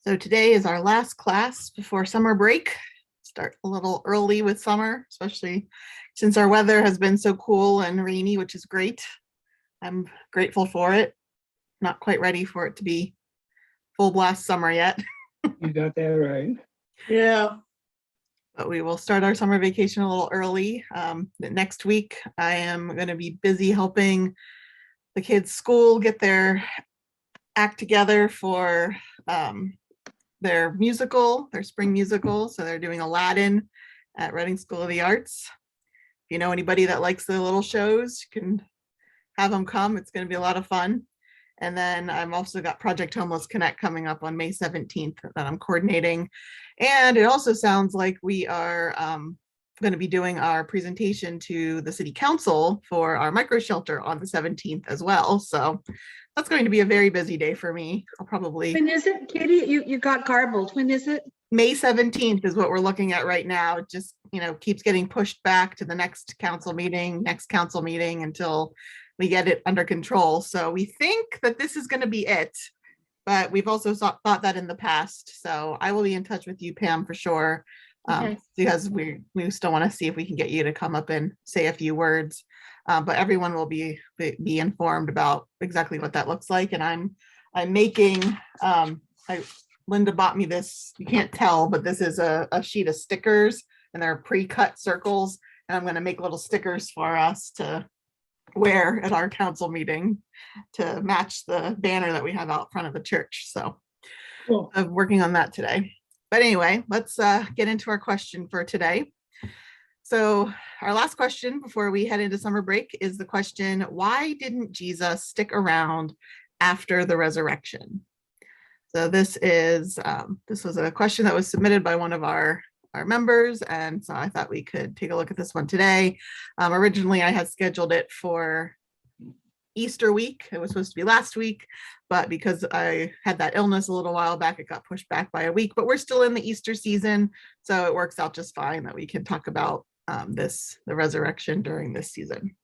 So today is our last class before summer break. Start a little early with summer, especially since our weather has been so cool and rainy, which is great. I'm grateful for it. Not quite ready for it to be full blast summer yet. You got that right. Yeah. But we will start our summer vacation a little early. Next week, I am going to be busy helping the kids' school get their act together for their spring musical. So they're doing Aladdin at Reading School of the Arts. If you know anybody that likes the little shows, you can have them come. It's going to be a lot of fun. And then I've also got Project Homeless Connect coming up on May 17th that I'm coordinating. And it also sounds like we are going to be doing our presentation to the city council for our micro shelter on the 17th as well. So that's going to be a very busy day for me. I'll probably. When is it, Katie? You got garbled. When is it? May 17th is what we're looking at right now. It just, keeps getting pushed back to the next council meeting until we get it under control. So we think that this is going to be it, but we've also thought that in the past. So I will be in touch with you, Pam, for sure. Okay. Because we still want to see if we can get you to come up and say a few words. But everyone will be informed about exactly what that looks like. And I'm making, Linda bought me this, you can't tell, but this is a sheet of stickers and they're pre-cut circles. And I'm going to make little stickers for us to wear at our council meeting to match the banner that we have out front of the church. So Cool. I'm working on that today. But anyway, let's get into our question for today. So our last question before we head into summer break is the question, why didn't Jesus stick around after the resurrection? So this was a question that was submitted by one of our members, and so I thought we could take a look at this one today. Originally, I had scheduled it for Easter week. It was supposed to be last week, but because I had that illness a little while back, it got pushed back by a week, but we're still in the Easter season, so it works out just fine that we can talk about the resurrection during this season.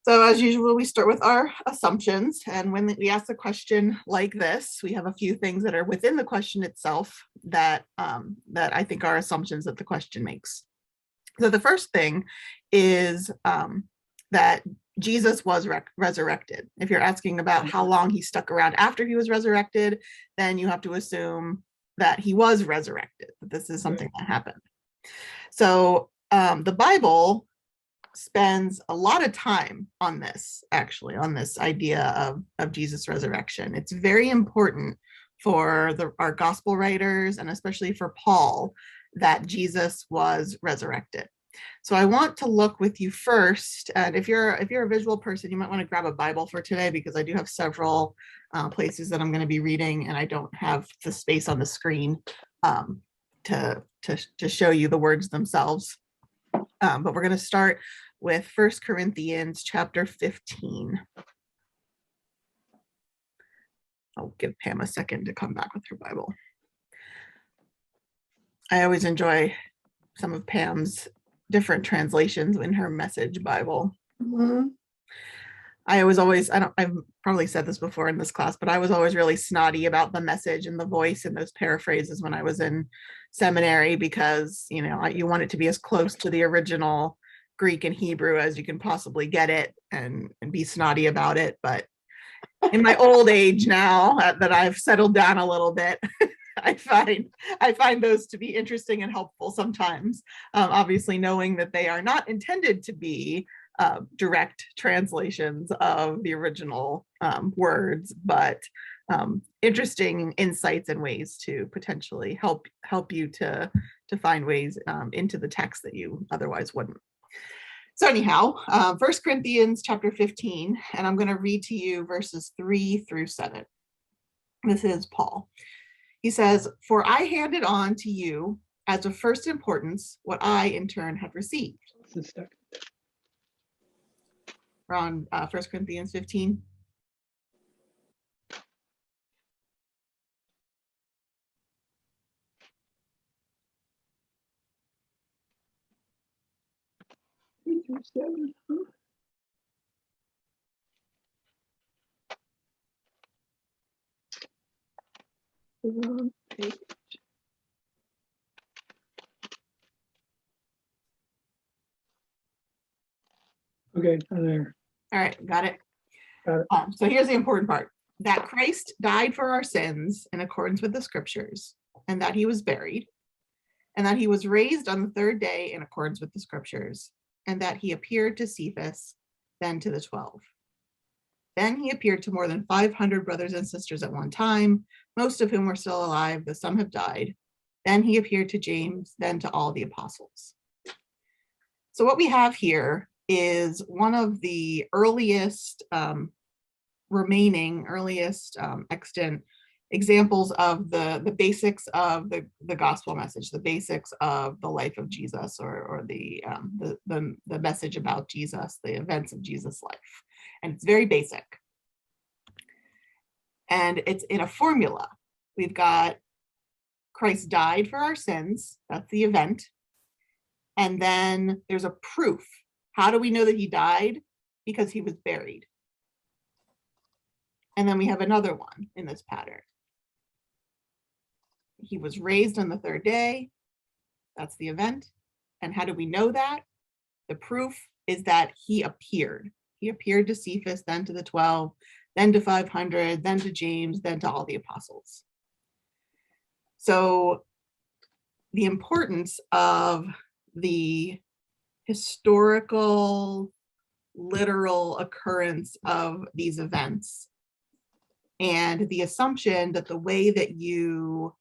So as usual, we start with our assumptions. And when we ask a question like this, we have a few things that are within the question itself that I think are assumptions that the question makes. So the first thing is that Jesus was resurrected. If you're asking about how long he stuck around after he was resurrected, then you have to assume that he was resurrected, that this is something that happened. So the Bible spends a lot of time on this idea of Jesus' resurrection. It's very important for our gospel writers and especially for Paul that Jesus was resurrected. So I want to look with you first, and if you're a visual person, you might want to grab a Bible for today because I do have several places that I'm going to be reading, and I don't have the space on the screen to show you the words themselves. But we're going to start with 1 Corinthians chapter 15. I'll give Pam a second to come back with her Bible. I always enjoy some of Pam's different translations in her Message Bible. Mm-hmm. I've probably said this before in this class, but I was always really snotty about the message and the voice and those paraphrases when I was in seminary because, you want it to be as close to the original Greek and Hebrew as you can possibly get it and be snotty about it. But in my old age now that I've settled down a little bit, I find those to be interesting and helpful sometimes, obviously knowing that they are not intended to be direct translations of the original words, but interesting insights and ways to potentially help you to find ways into the text that you otherwise wouldn't. So anyhow, 1 Corinthians chapter 15, and I'm going to read to you verses 3 through 7. This is Paul. He says, "For I handed on to you as of first importance what I in turn had received." We're on 1 Corinthians 15. wrong page. Okay, I'm there. All right, got it. Got it. So here's the important part: that Christ died for our sins in accordance with the scriptures, and that he was buried, and that he was raised on the third day in accordance with the scriptures, and that he appeared to Cephas, then to the 12. Then he appeared to more than 500 brothers and sisters at one time, most of whom were still alive, though some have died. Then he appeared to James, then to all the apostles. So what we have here is one of the earliest extant examples of the basics of the gospel message, the basics of the life of Jesus, or the message about Jesus, the events of Jesus' life. And it's very basic. And it's in a formula. We've got Christ died for our sins. That's the event. And then there's a proof. How do we know that he died? Because he was buried. And then we have another one in this pattern. He was raised on the third day. That's the event. And how do we know that? The proof is that he appeared. He appeared to Cephas, then to the 12, then to 500, then to James, then to all the apostles. So the importance of the historical, literal occurrence of these events, and the assumption that the way that you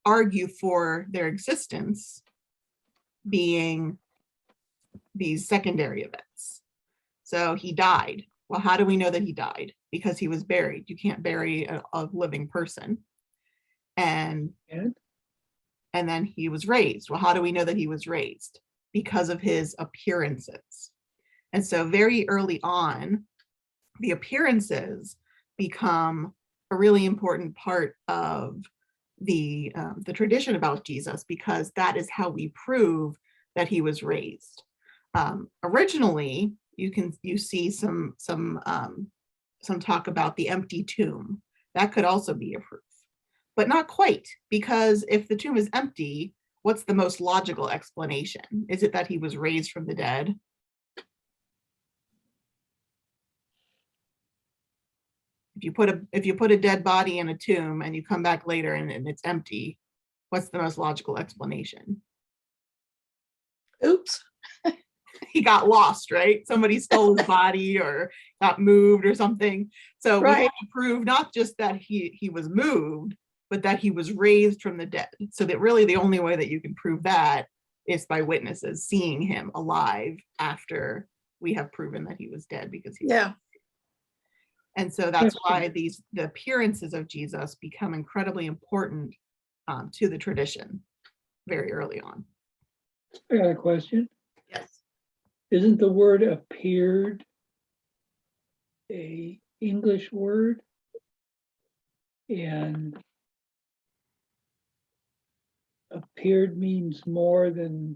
argue for their existence being these secondary events. So he died. Well, how do we know that he died? Because he was buried. You can't bury a living person. And then he was raised. Well, how do we know that he was raised? Because of his appearances. And so very early on, the appearances become a really important part of the tradition about Jesus, because that is how we prove that he was raised. Originally, you see some talk about the empty tomb. That could also be a proof, but not quite, because if the tomb is empty, what's the most logical explanation? Is it that he was raised from the dead? If you put a dead body in a tomb and you come back later and it's empty, what's the most logical explanation? Oops. He got lost, right? Somebody stole his body or got moved or something. So we have to prove not just that he was moved, but that he was raised from the dead. So that really the only way that you can prove that is by witnesses seeing him alive after we have proven that he was dead, because he was dead. And so that's why the appearances of Jesus become incredibly important to the tradition very early on. I got a question. Yes. Isn't the word appeared a English word? And appeared means more than,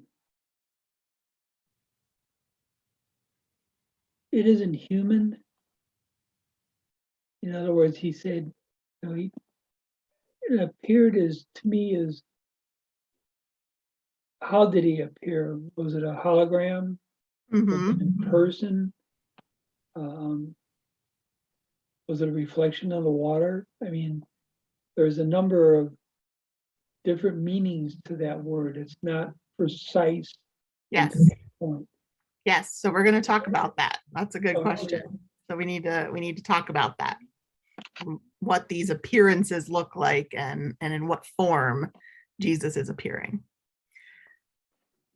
it isn't human. In other words, he said, he appeared to me is, how did he appear? Was it a hologram? Mm-hmm. Was it in person? Was it a reflection of the water? I mean, there's a number of different meanings to that word. It's not precise. Yes. Point. Yes. So we're going to talk about that. That's a good question. So we need to talk about that. What these appearances look like and in what form Jesus is appearing.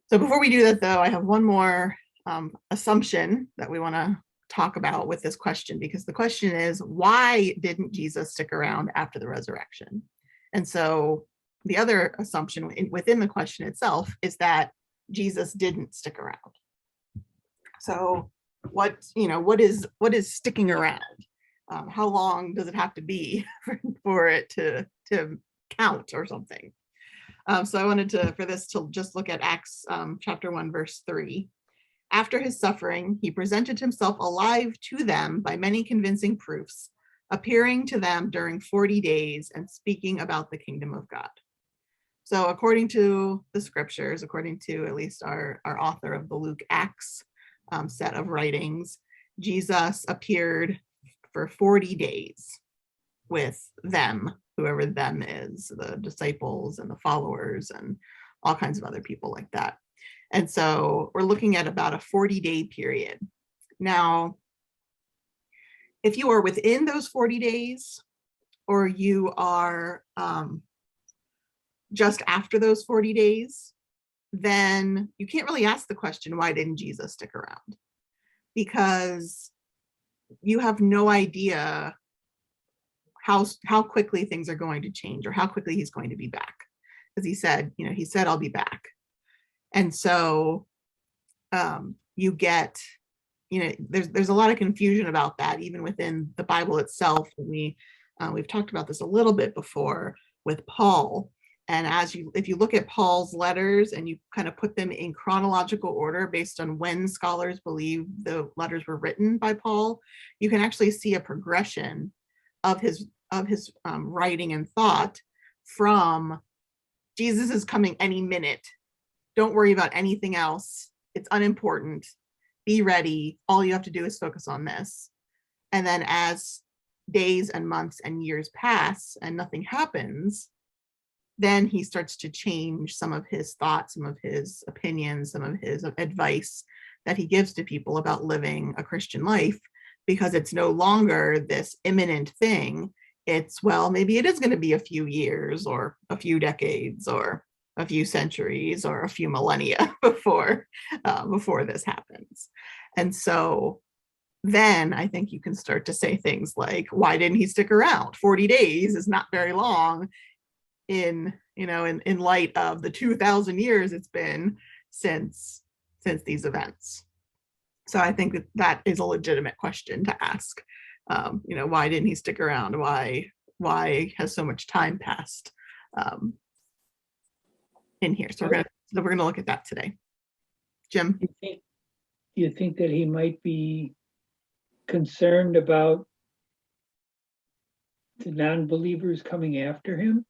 So before we do that, though, I have one more assumption that we want to talk about with this question, because the question is, why didn't Jesus stick around after the resurrection? And so the other assumption within the question itself is that Jesus didn't stick around. So what is sticking around? How long does it have to be for it to count or something? So I wanted for this to just look at Acts chapter 1, verse 3. After his suffering, he presented himself alive to them by many convincing proofs, appearing to them during 40 days and speaking about the kingdom of God. So according to the scriptures, according to at least our author of the Luke Acts set of writings, Jesus appeared for 40 days with them, whoever them is, the disciples and the followers and all kinds of other people like that. And so we're looking at about a 40-day period. Now, if you are within those 40 days, or you are just after those 40 days, then you can't really ask the question, why didn't Jesus stick around? Because you have no idea how quickly things are going to change or how quickly he's going to be back. Because he said, I'll be back. And so you get, there's a lot of confusion about that, even within the Bible itself. We've talked about this a little bit before with Paul. And if you look at Paul's letters and you kind of put them in chronological order based on when scholars believe the letters were written by Paul, you can actually see a progression of his writing and thought from Jesus is coming any minute. Don't worry about anything else. It's unimportant. Be ready. All you have to do is focus on this. And then as days and months and years pass and nothing happens, then he starts to change some of his thoughts, some of his opinions, some of his advice that he gives to people about living a Christian life, because it's no longer this imminent thing. It's, well, maybe it is going to be a few years or a few decades or a few centuries or a few millennia before this happens. And so then I think you can start to say things like, why didn't he stick around? 40 days is not very long in light of the 2,000 years it's been since these events. So I think that is a legitimate question to ask. Why didn't he stick around? Why has so much time passed in here? So we're gonna look at that today. Jim? You think that he might be concerned about the non-believers coming after him?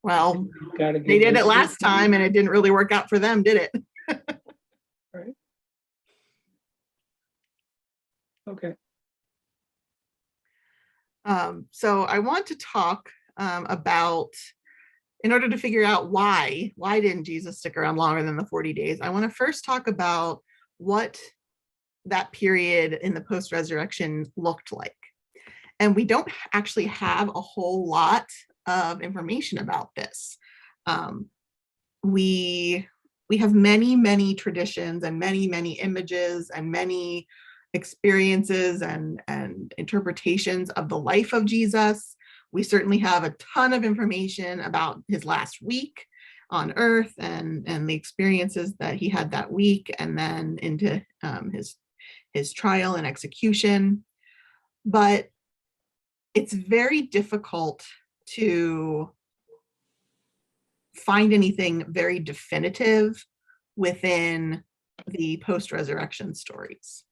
Well, they did it last time and it didn't really work out for them, did it? Right. Okay. So I want to talk about, in order to figure out why didn't Jesus stick around longer than the 40 days, I want to first talk about what that period in the post-resurrection looked like. And we don't actually have a whole lot of information about this. We have many traditions and many images and many experiences and interpretations of the life of Jesus. We certainly have a ton of information about his last week on earth and the experiences that he had that week, and then into his trial and execution. But it's very difficult to find anything very definitive within the post-resurrection stories.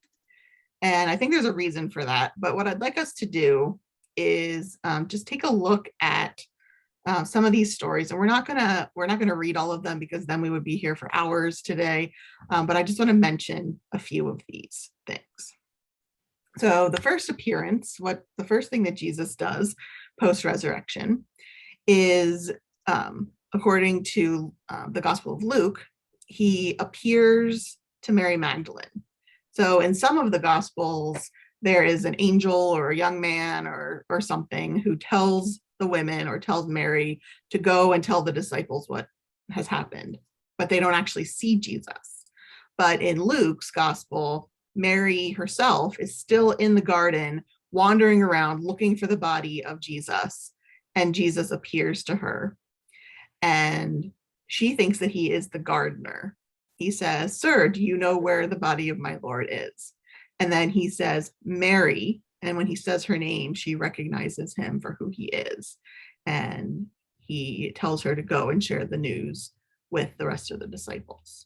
And I think there's a reason for that. But what I'd like us to do is just take a look at some of these stories. And we're not gonna read all of them, because then we would be here for hours today. But I just want to mention a few of these things. So the first appearance, the first thing that Jesus does post-resurrection is, according to the Gospel of Luke, he appears to Mary Magdalene. So in some of the Gospels, there is an angel or a young man or something who tells the women or tells Mary to go and tell the disciples what has happened, but they don't actually see Jesus. But in Luke's Gospel, Mary herself is still in the garden, wandering around looking for the body of Jesus, and Jesus appears to her. And she thinks that he is the gardener. He says, "Sir, do you know where the body of my Lord is?" And then he says, "Mary." And when he says her name, she recognizes him for who he is. And he tells her to go and share the news with the rest of the disciples.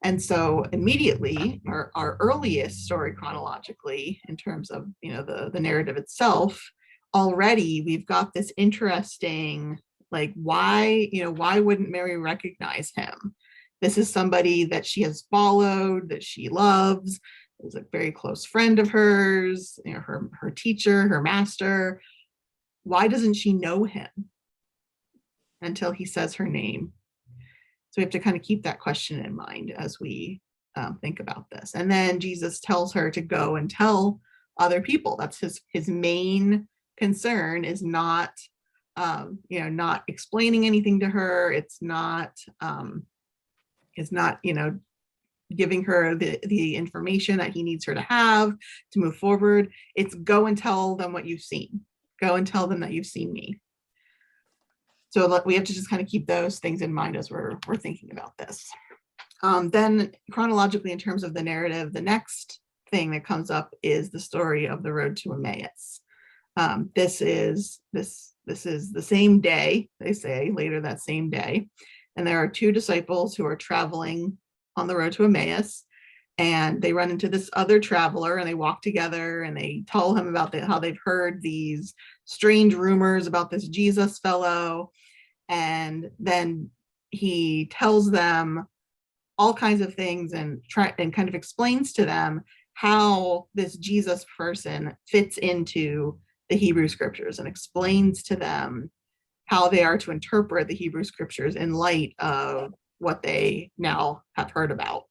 And so immediately, our earliest story chronologically, in terms of, the narrative itself, already we've got this interesting, like, why wouldn't Mary recognize him? This is somebody that she has followed, that she loves, is a very close friend of hers, her teacher, her master. Why doesn't she know him until he says her name? So we have to kind of keep that question in mind as we think about this. And then Jesus tells her to go and tell other people. That's his main concern, is not, not explaining anything to her. It's not, giving her the information that he needs her to have to move forward. It's go and tell them what you've seen. Go and tell them that you've seen me. So we have to just kind of keep those things in mind as we're thinking about this. Then chronologically, in terms of the narrative, the next thing that comes up is the story of the road to Emmaus. This is the same day, they say, later that same day. And there are two disciples who are traveling on the road to Emmaus, and they run into this other traveler, and they walk together, and they tell him about how they've heard these strange rumors about this Jesus fellow. And then he tells them all kinds of things and kind of explains to them how this Jesus person fits into the Hebrew scriptures, and explains to them how they are to interpret the Hebrew scriptures in light of what they now have heard about.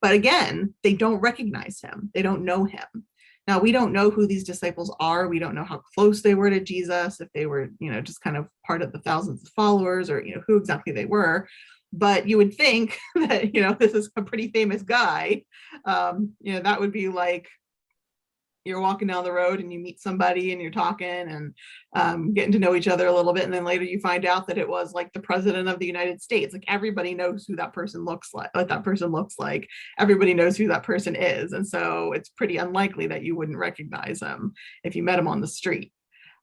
But again, they don't recognize him. They don't know him. Now, we don't know who these disciples are. We don't know how close they were to Jesus, if they were, just kind of part of the thousands of followers, or, who exactly they were. But you would think that, this is a pretty famous guy. That would be like, you're walking down the road and you meet somebody and you're talking and getting to know each other a little bit. And then later you find out that it was like the president of the United States. Like, everybody knows who that person looks like, what that person looks like. Everybody knows who that person is. And so it's pretty unlikely that you wouldn't recognize him if you met him on the street.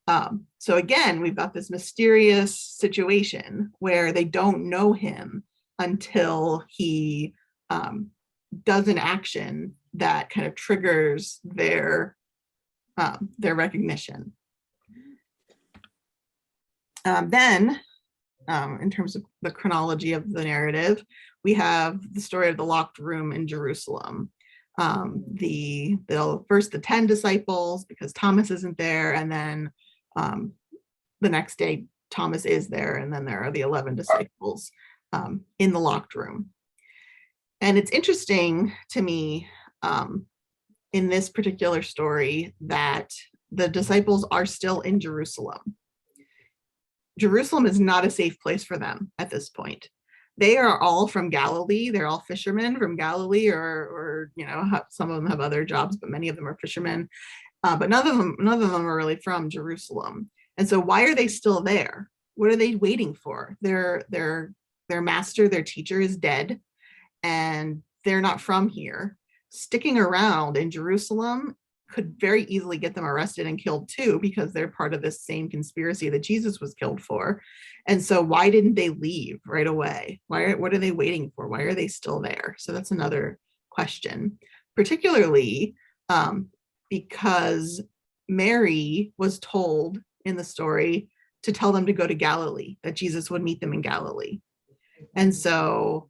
So again, we've got this mysterious situation where they don't know him until he does an action that kind of triggers their recognition. Then, in terms of the chronology of the narrative, we have the story of the locked room in Jerusalem. First the 10 disciples, because Thomas isn't there, and then the next day Thomas is there, and then there are the 11 disciples in the locked room. And it's interesting to me in this particular story that the disciples are still in Jerusalem. Jerusalem is not a safe place for them at this point. They are all from Galilee. They're all fishermen from Galilee, or some of them have other jobs, but many of them are fishermen. But none of them are really from Jerusalem. And so why are they still there? What are they waiting for? Their master, their teacher, is dead, and they're not from here. Sticking around in Jerusalem could very easily get them arrested and killed too, because they're part of this same conspiracy that Jesus was killed for. And so why didn't they leave right away? What are they waiting for? Why are they still there? So that's another question, particularly because Mary was told in the story to tell them to go to Galilee, that Jesus would meet them in Galilee. And so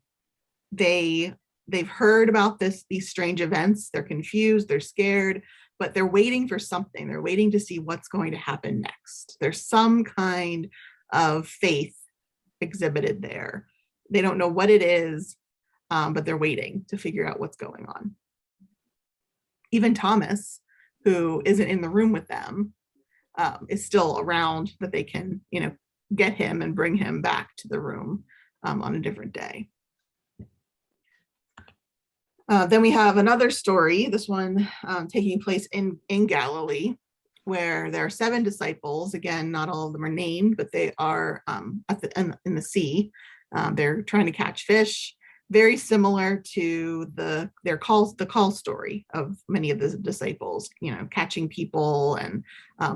they've heard about these strange events. They're confused, they're scared, but they're waiting for something. They're waiting to see what's going to happen next. There's some kind of faith exhibited there. They don't know what it is, but they're waiting to figure out what's going on. Even Thomas, who isn't in the room with them, is still around, that they can, get him and bring him back to the room on a different day. Then we have another story, this one taking place in Galilee, where there are 7 disciples. Again, not all of them are named, but they are in the sea. They're trying to catch fish, very similar to the call story of many of the disciples, catching people, and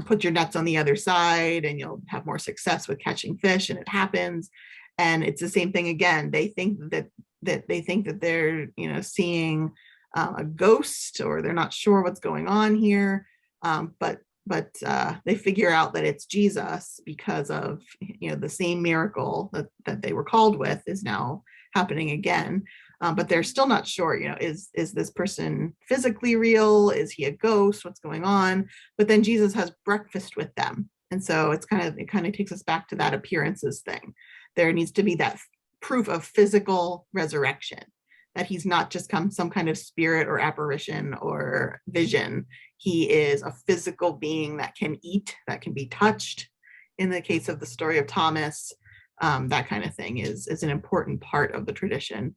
put your nets on the other side and you'll have more success with catching fish, and it happens. And it's the same thing again. They think that that they think that they're, seeing a ghost, or they're not sure what's going on here. But they figure out that it's Jesus because of, the same miracle that they were called with is now happening again. But they're still not sure, is this person physically real? Is he a ghost? What's going on? But then Jesus has breakfast with them. And so it kind of takes us back to that appearances thing. There needs to be that proof of physical resurrection, that he's not just some kind of spirit or apparition or vision. He is a physical being that can eat, that can be touched. In the case of the story of Thomas, that kind of thing is an important part of the tradition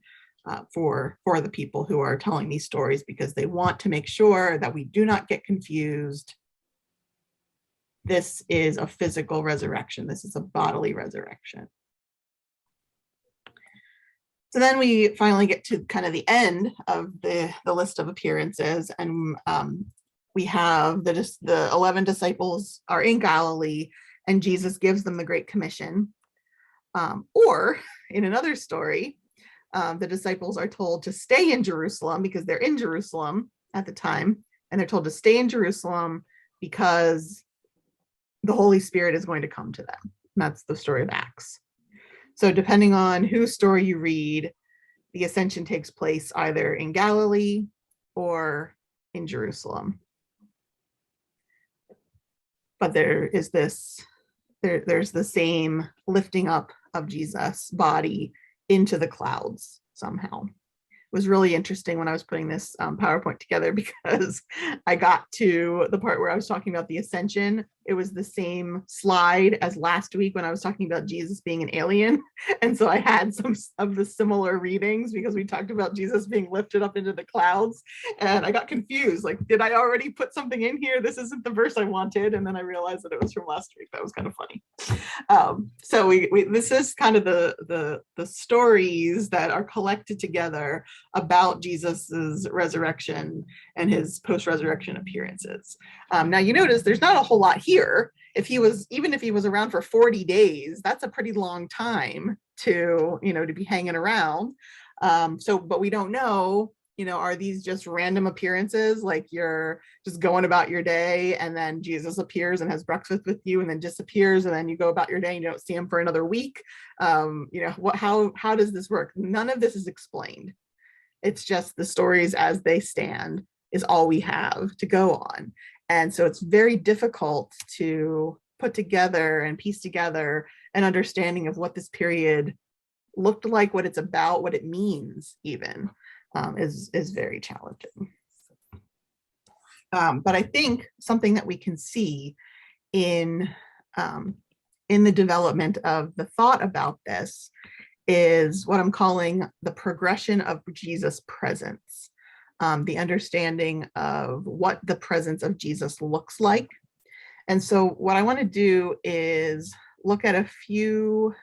for the people who are telling these stories, because they want to make sure that we do not get confused. This is a physical resurrection. This is a bodily resurrection. So then we finally get to kind of the end of the list of appearances, and we have the 11 disciples are in Galilee, and Jesus gives them the Great Commission. Or in another story, the disciples are told to stay in Jerusalem because they're in Jerusalem at the time, and they're told to stay in Jerusalem because the Holy Spirit is going to come to them. And that's the story of Acts. So depending on whose story you read, the ascension takes place either in Galilee or in Jerusalem. But there's the same lifting up of Jesus' body into the clouds somehow. It was really interesting when I was putting this PowerPoint together, because I got to the part where I was talking about the ascension. It was the same slide as last week when I was talking about Jesus being an alien. And so I had some of the similar readings because we talked about Jesus being lifted up into the clouds, and I got confused. Like, did I already put something in here? This isn't the verse I wanted. And then I realized that it was from last week. That was kind of funny. So we this is kind of the stories that are collected together about Jesus's resurrection and his post-resurrection appearances. Now you notice there's not a whole lot here. Even if he was around for 40 days, that's a pretty long time to be hanging around. But we don't know, are these just random appearances, like you're just going about your day and then Jesus appears and has breakfast with you and then disappears, and then you go about your day and you don't see him for another week? How does this work? None of this is explained. It's just the stories as they stand is all we have to go on. And so it's very difficult to put together and piece together an understanding of what this period looked like, what it's about, what it means even, is very challenging. But I think something that we can see in the development of the thought about this is what I'm calling the progression of Jesus' presence, the understanding of what the presence of Jesus looks like. And so what I want to do is look at a few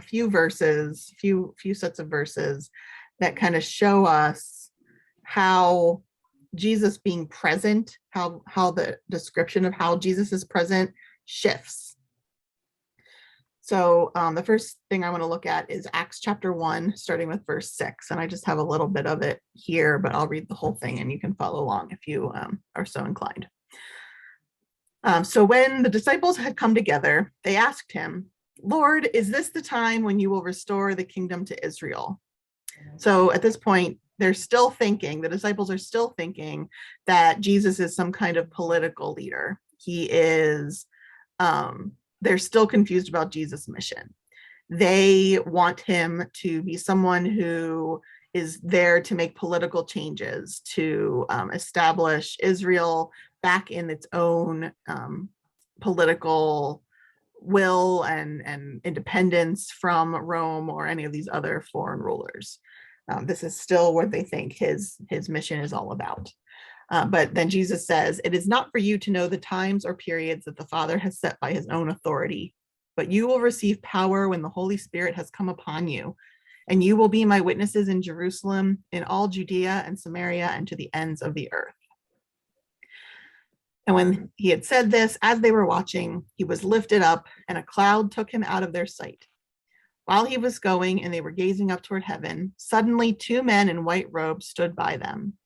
verses, few sets of verses that kind of show us how Jesus being present, how the description of how Jesus is present shifts. So the first thing I want to look at is Acts chapter 1, starting with verse 6. And I just have a little bit of it here, but I'll read the whole thing and you can follow along if you are so inclined. So when the disciples had come together, they asked him, "Lord, is this the time when you will restore the kingdom to Israel?" So at this point, the disciples are still thinking that Jesus is some kind of political leader. They're still confused about Jesus' mission. They want him to be someone who is there to make political changes, to establish Israel back in its own political will and independence from Rome or any of these other foreign rulers. This is still what they think his mission is all about. But then Jesus says, "It is not for you to know the times or periods that the Father has set by his own authority, but you will receive power when the Holy Spirit has come upon you, and you will be my witnesses in Jerusalem, in all Judea and Samaria, and to the ends of the earth." And when he had said this, as they were watching, he was lifted up, and a cloud took him out of their sight. While he was going and they were gazing up toward heaven, suddenly 2 men in white robes stood by them.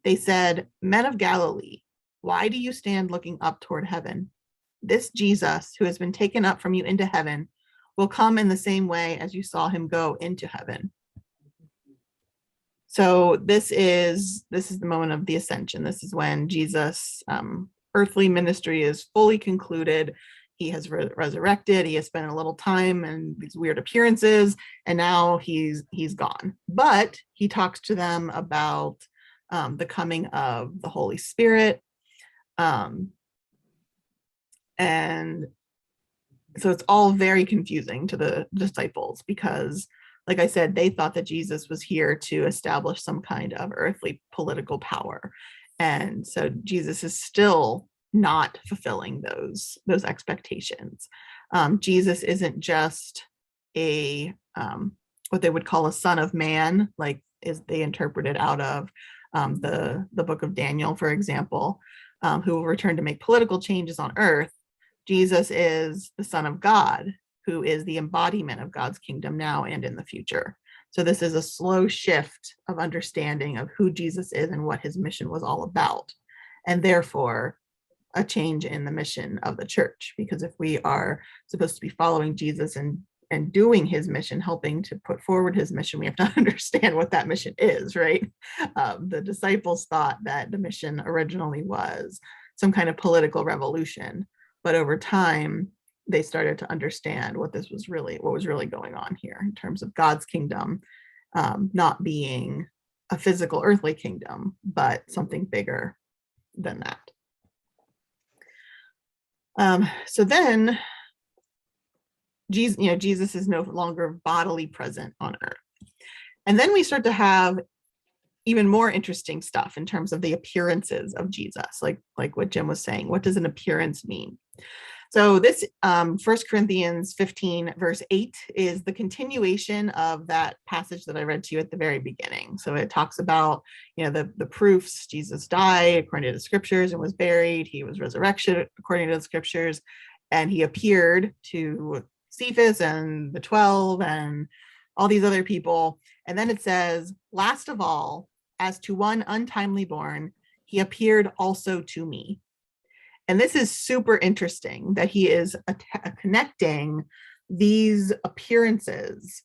They said, "Men of Galilee, why do you stand looking up toward heaven? This Jesus, who has been taken up from you into heaven, will come in the same way as you saw him go into heaven." So this is the moment of the ascension. This is when Jesus' earthly ministry is fully concluded. He has resurrected. He has spent a little time and these weird appearances, and now he's gone. But he talks to them about the coming of the Holy Spirit, and so it's all very confusing to the disciples because, like I said, they thought that Jesus was here to establish some kind of earthly political power. And so Jesus is still not fulfilling those expectations. Jesus isn't just a what they would call a son of man, like is they interpreted out of the book of Daniel, for example, who will return to make political changes on earth. Jesus is the Son of God, who is the embodiment of God's kingdom now and in the future. So this is a slow shift of understanding of who Jesus is and what his mission was all about, and therefore a change in the mission of the church. Because if we are supposed to be following Jesus and doing his mission, helping to put forward his mission, we have to understand what that mission is, right? The disciples thought that the mission originally was some kind of political revolution, but over time, they started to understand what was really going on here in terms of God's kingdom, not being a physical earthly kingdom, but something bigger than that. So then Jesus is no longer bodily present on earth. And then we start to have even more interesting stuff in terms of the appearances of Jesus, like what Jim was saying. What does an appearance mean? So this 1 Corinthians 15 verse 8 is the continuation of that passage that I read to you at the very beginning. So it talks about, the proofs. Jesus died according to the scriptures and was buried. He was resurrected according to the scriptures, and he appeared to Cephas and the 12 and all these other people. And then it says, last of all, as to one untimely born, he appeared also to me. And this is super interesting that he is connecting these appearances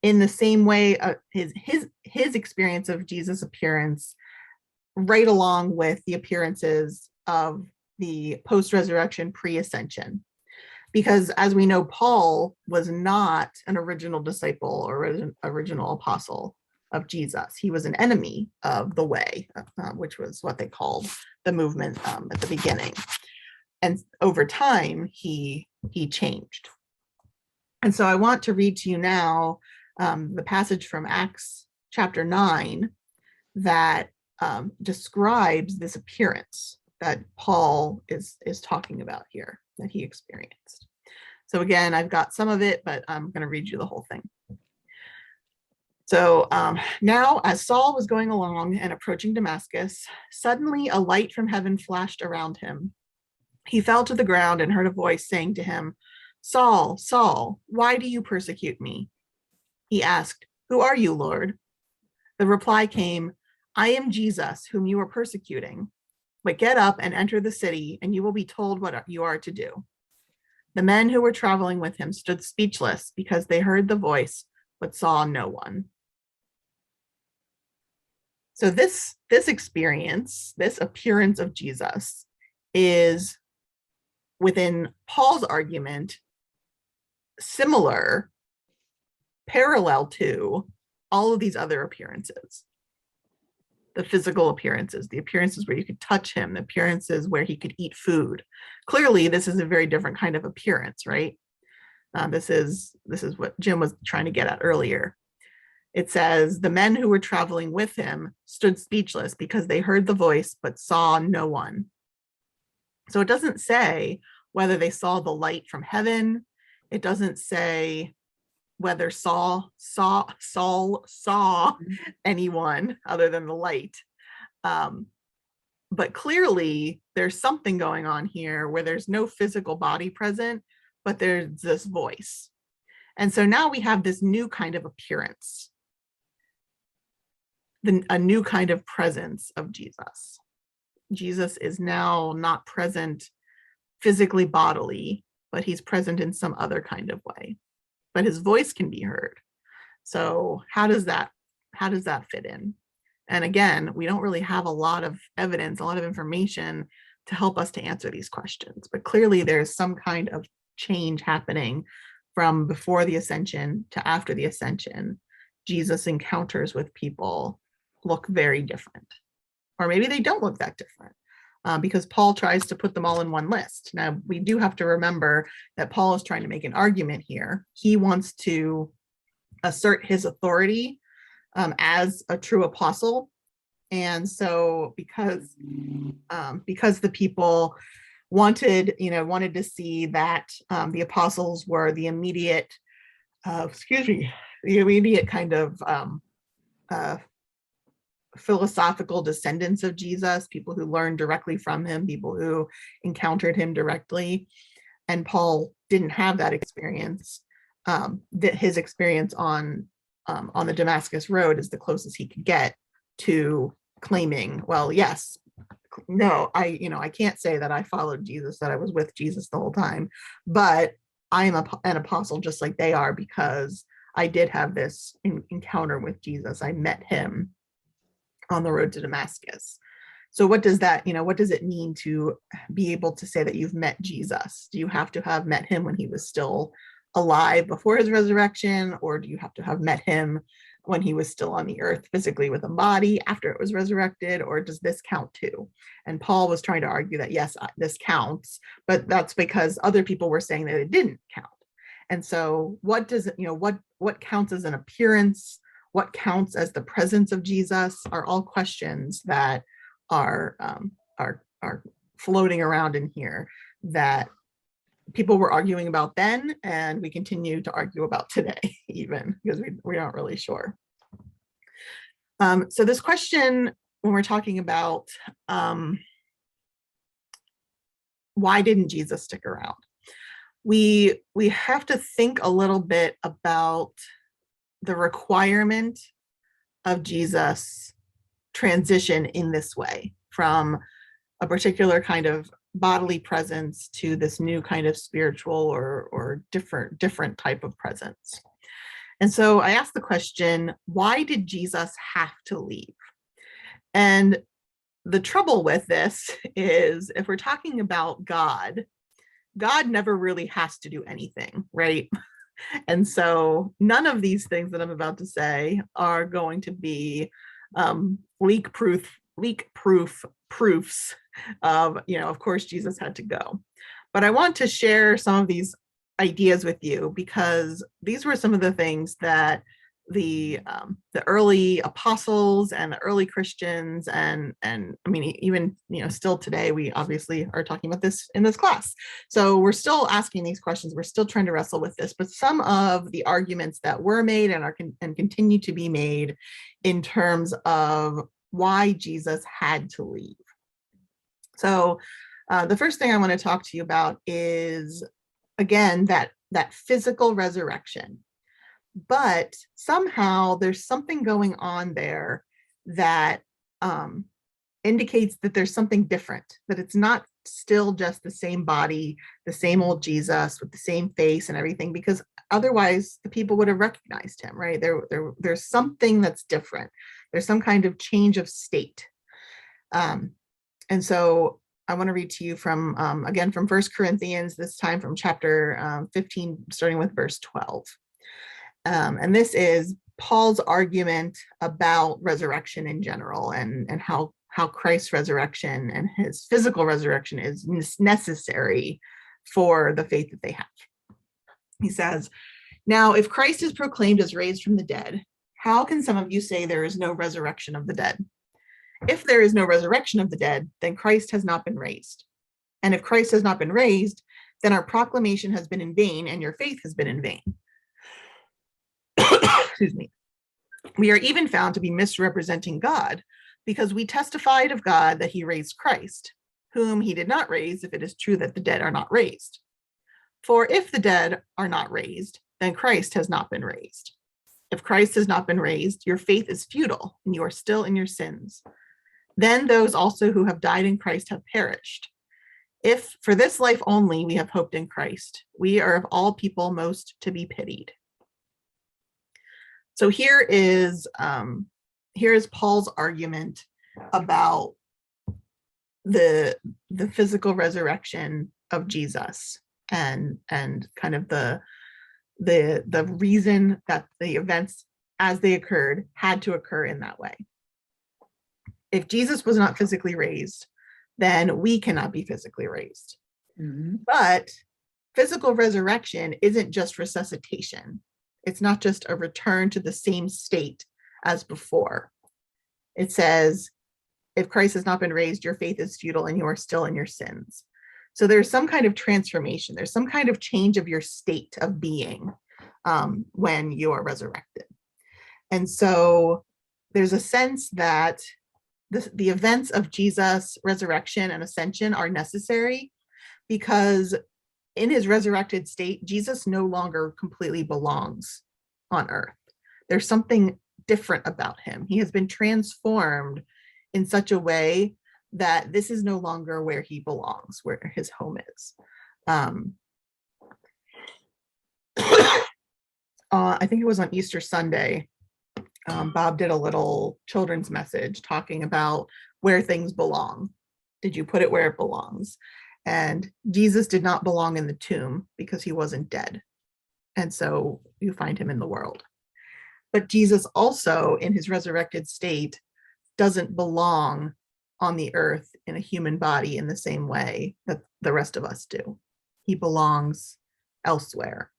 in the same way, his experience of Jesus' appearance right along with the appearances of the post-resurrection pre-ascension. Because as we know, Paul was not an original disciple or original apostle of Jesus. He was an enemy of the way, which was what they called the movement at the beginning. And over time, he changed. And so I want to read to you now the passage from Acts chapter 9 that describes this appearance that Paul is talking about here, that he experienced. So again, I've got some of it, but I'm going to read you the whole thing. So now, as Saul was going along and approaching Damascus, suddenly a light from heaven flashed around him. He fell to the ground and heard a voice saying to him, "Saul, Saul, why do you persecute me?" He asked, "Who are you, Lord?" The reply came, "I am Jesus, whom you are persecuting. But get up and enter the city, and you will be told what you are to do." The men who were traveling with him stood speechless because they heard the voice, but saw no one. So this experience, this appearance of Jesus, is within Paul's argument similar, parallel to all of these other appearances. The physical appearances, the appearances where you could touch him, the appearances where he could eat food. Clearly, this is a very different kind of appearance, right? This is what Jim was trying to get at earlier. It says, the men who were traveling with him stood speechless because they heard the voice but saw no one. So it doesn't say whether they saw the light from heaven. It doesn't say whether Saul saw anyone other than the light. But clearly there's something going on here where there's no physical body present, but there's this voice. And so now we have this new kind of appearance, a new kind of presence of Jesus. Jesus is now not present physically, bodily, but he's present in some other kind of way. But his voice can be heard. So how does that fit in? And again, we don't really have a lot of evidence, a lot of information to help us to answer these questions. But clearly there's some kind of change happening from before the ascension to after the ascension. Jesus' encounters with people look very different. Or maybe they don't look that different. Because Paul tries to put them all in one list. Now, we do have to remember that Paul is trying to make an argument here. He wants to assert his authority as a true apostle. And so because the people wanted to see that the apostles were the immediate kind of philosophical descendants of Jesus, people who learned directly from him, people who encountered him directly. And Paul didn't have that experience. That his experience on the Damascus Road is the closest he could get to claiming, well, yes, no, I can't say that I followed Jesus, that I was with Jesus the whole time, but I am an apostle just like they are, because I did have this encounter with Jesus. I met him on the road to Damascus. So what does it mean to be able to say that you've met Jesus? Do you have to have met him when he was still alive before his resurrection, or do you have to have met him when he was still on the earth physically with a body after it was resurrected, or does this count too? And Paul was trying to argue that yes, this counts, but that's because other people were saying that it didn't count. And so what counts as an appearance? What counts as the presence of Jesus are all questions that are floating around in here that people were arguing about then, and we continue to argue about today, even because we aren't really sure. So this question, when we're talking about why didn't Jesus stick around, we have to think a little bit about the requirement of Jesus transition in this way from a particular kind of bodily presence to this new kind of spiritual or different type of presence. And so I asked the question, why did Jesus have to leave? And the trouble with this is, if we're talking about God never really has to do anything, right? And so none of these things that I'm about to say are going to be leak-proof proofs of course, Jesus had to go. But I want to share some of these ideas with you, because these were some of the things that the early apostles and the early Christians and I mean, even still today, we obviously are talking about this in this class. So we're still asking these questions. We're still trying to wrestle with this, but some of the arguments that were made and continue to be made in terms of why Jesus had to leave. So the first thing I want to talk to you about is, again, that physical resurrection. But somehow there's something going on there that indicates that there's something different, that it's not still just the same body, the same old Jesus with the same face and everything, because otherwise the people would have recognized him, right? There's something that's different. There's some kind of change of state. And so I want to read to you from, again, from 1 Corinthians, this time from chapter 15, starting with verse 12. And this is Paul's argument about resurrection in general, and how Christ's resurrection and his physical resurrection is necessary for the faith that they have. He says, "Now, if Christ is proclaimed as raised from the dead, how can some of you say there is no resurrection of the dead? If there is no resurrection of the dead, then Christ has not been raised. And if Christ has not been raised, then our proclamation has been in vain and your faith has been in vain. Excuse me. We are even found to be misrepresenting God, because we testified of God that he raised Christ, whom he did not raise, if it is true that the dead are not raised. For if the dead are not raised, then Christ has not been raised. If Christ has not been raised, your faith is futile and you are still in your sins. Then those also who have died in Christ have perished. If for this life only we have hoped in Christ, we are of all people most to be pitied. So here is Paul's argument about the physical resurrection of Jesus and kind of the reason that the events as they occurred had to occur in that way. If Jesus was not physically raised, then we cannot be physically raised. Mhm. But physical resurrection isn't just resuscitation. It's not just a return to the same state as before. It says, if Christ has not been raised, your faith is futile and you are still in your sins. So there's some kind of transformation. There's some kind of change of your state of being when you are resurrected. And so there's a sense that the events of Jesus' resurrection and ascension are necessary because in his resurrected state, Jesus no longer completely belongs on earth. There's something different about him. He has been transformed in such a way that this is no longer where he belongs, where his home is. I think it was on Easter Sunday, Bob did a little children's message talking about where things belong. Did you put it where it belongs? And Jesus did not belong in the tomb because he wasn't dead. And so you find him in the world. But Jesus also, in his resurrected state, doesn't belong on the earth in a human body in the same way that the rest of us do. He belongs elsewhere.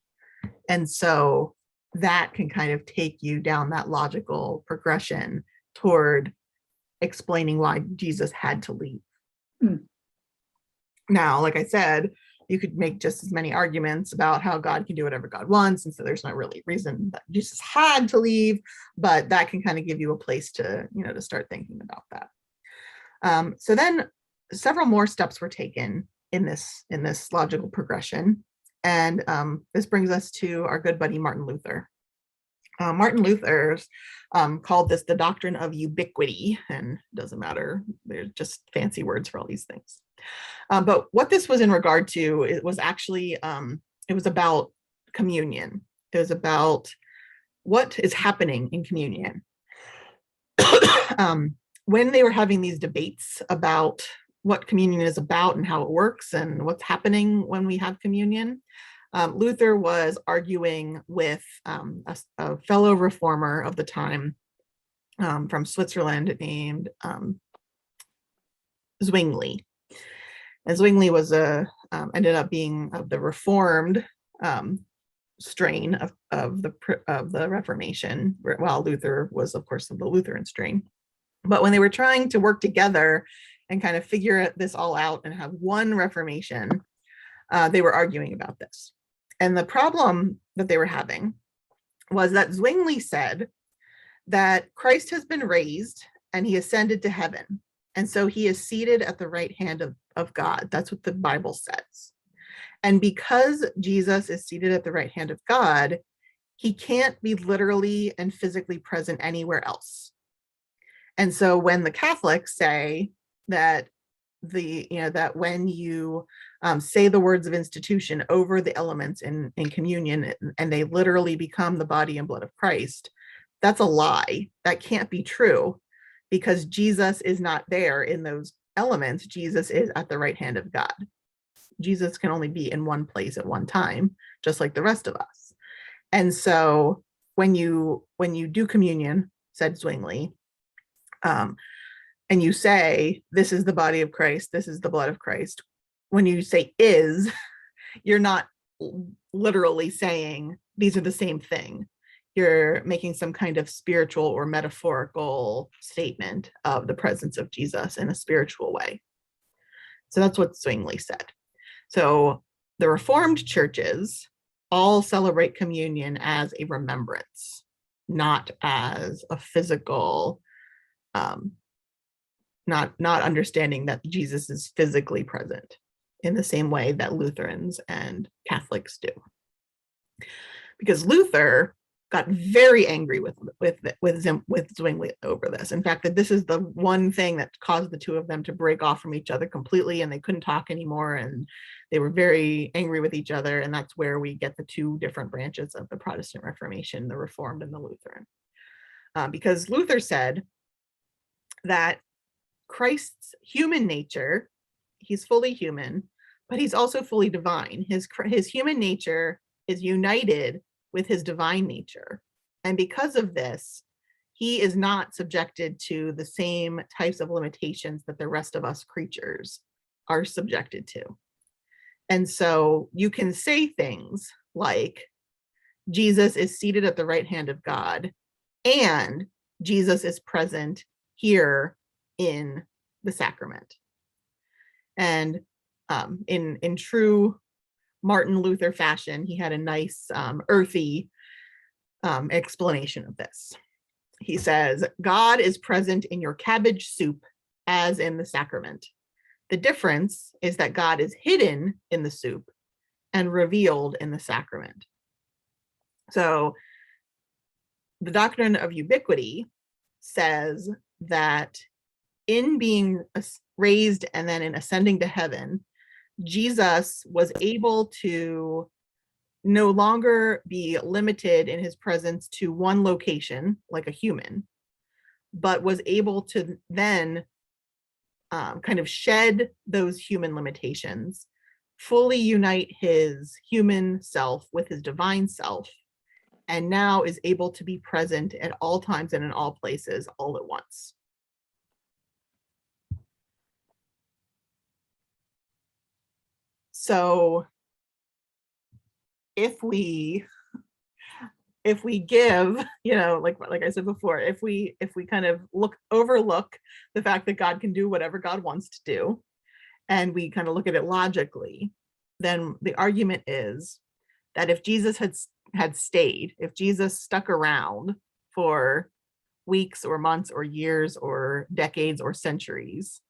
And so that can kind of take you down that logical progression toward explaining why Jesus had to leave. Now, like I said, you could make just as many arguments about how God can do whatever God wants, and so there's not really a reason that Jesus had to leave, but that can kind of give you a place to, to start thinking about that. So then several more steps were taken in this logical progression. And this brings us to our good buddy, Martin Luther. Martin Luther called this the doctrine of ubiquity, and it doesn't matter. They're just fancy words for all these things. But what this was in regard to, it was actually, it was about communion. It was about what is happening in communion. When they were having these debates about what communion is about and how it works and what's happening when we have communion, Luther was arguing with a fellow reformer of the time from Switzerland named Zwingli. And Zwingli was ended up being of the Reformed strain of the Reformation, while Luther was, of course, of the Lutheran strain. But when they were trying to work together and kind of figure this all out and have one Reformation, they were arguing about this. And the problem that they were having was that Zwingli said that Christ has been raised and he ascended to heaven. And so he is seated at the right hand of God. That's what the Bible says. And because Jesus is seated at the right hand of God, he can't be literally and physically present anywhere else. And so when the Catholics say that that when you say the words of institution over the elements in communion and they literally become the body and blood of Christ, that's a lie. That can't be true because Jesus is not there in those elements. Jesus is at the right hand of God. Jesus can only be in one place at one time, just like the rest of us. And so when you do communion, said Zwingli, and you say, this is the body of Christ, this is the blood of Christ, when you say is, you're not literally saying these are the same thing. You're making some kind of spiritual or metaphorical statement of the presence of Jesus in a spiritual way. So that's what Zwingli said. So the Reformed churches all celebrate communion as a remembrance, not as a physical, not understanding that Jesus is physically present in the same way that Lutherans and Catholics do. because Luther got very angry with Zwingli over this. In fact, that this is the one thing that caused the two of them to break off from each other completely, and they couldn't talk anymore, and they were very angry with each other. And that's where we get the two different branches of the Protestant Reformation, the Reformed and the Lutheran. Because Luther said that Christ's human nature, he's fully human, but he's also fully divine. His human nature is united with his divine nature. And because of this, he is not subjected to the same types of limitations that the rest of us creatures are subjected to. And so you can say things like, Jesus is seated at the right hand of God, and Jesus is present here in the sacrament. And in true Martin Luther fashion, he had a nice earthy explanation of this. He says, God is present in your cabbage soup as in the sacrament. The difference is that God is hidden in the soup and revealed in the sacrament. So the doctrine of ubiquity says that in being raised and then in ascending to heaven, Jesus was able to no longer be limited in his presence to one location, like a human, but was able to then kind of shed those human limitations, fully unite his human self with his divine self, and now is able to be present at all times and in all places all at once. So if we give, like I said before, if we kind of overlook the fact that God can do whatever God wants to do, and we kind of look at it logically, then the argument is that if Jesus had stayed, if Jesus stuck around for weeks or months or years or decades or centuries,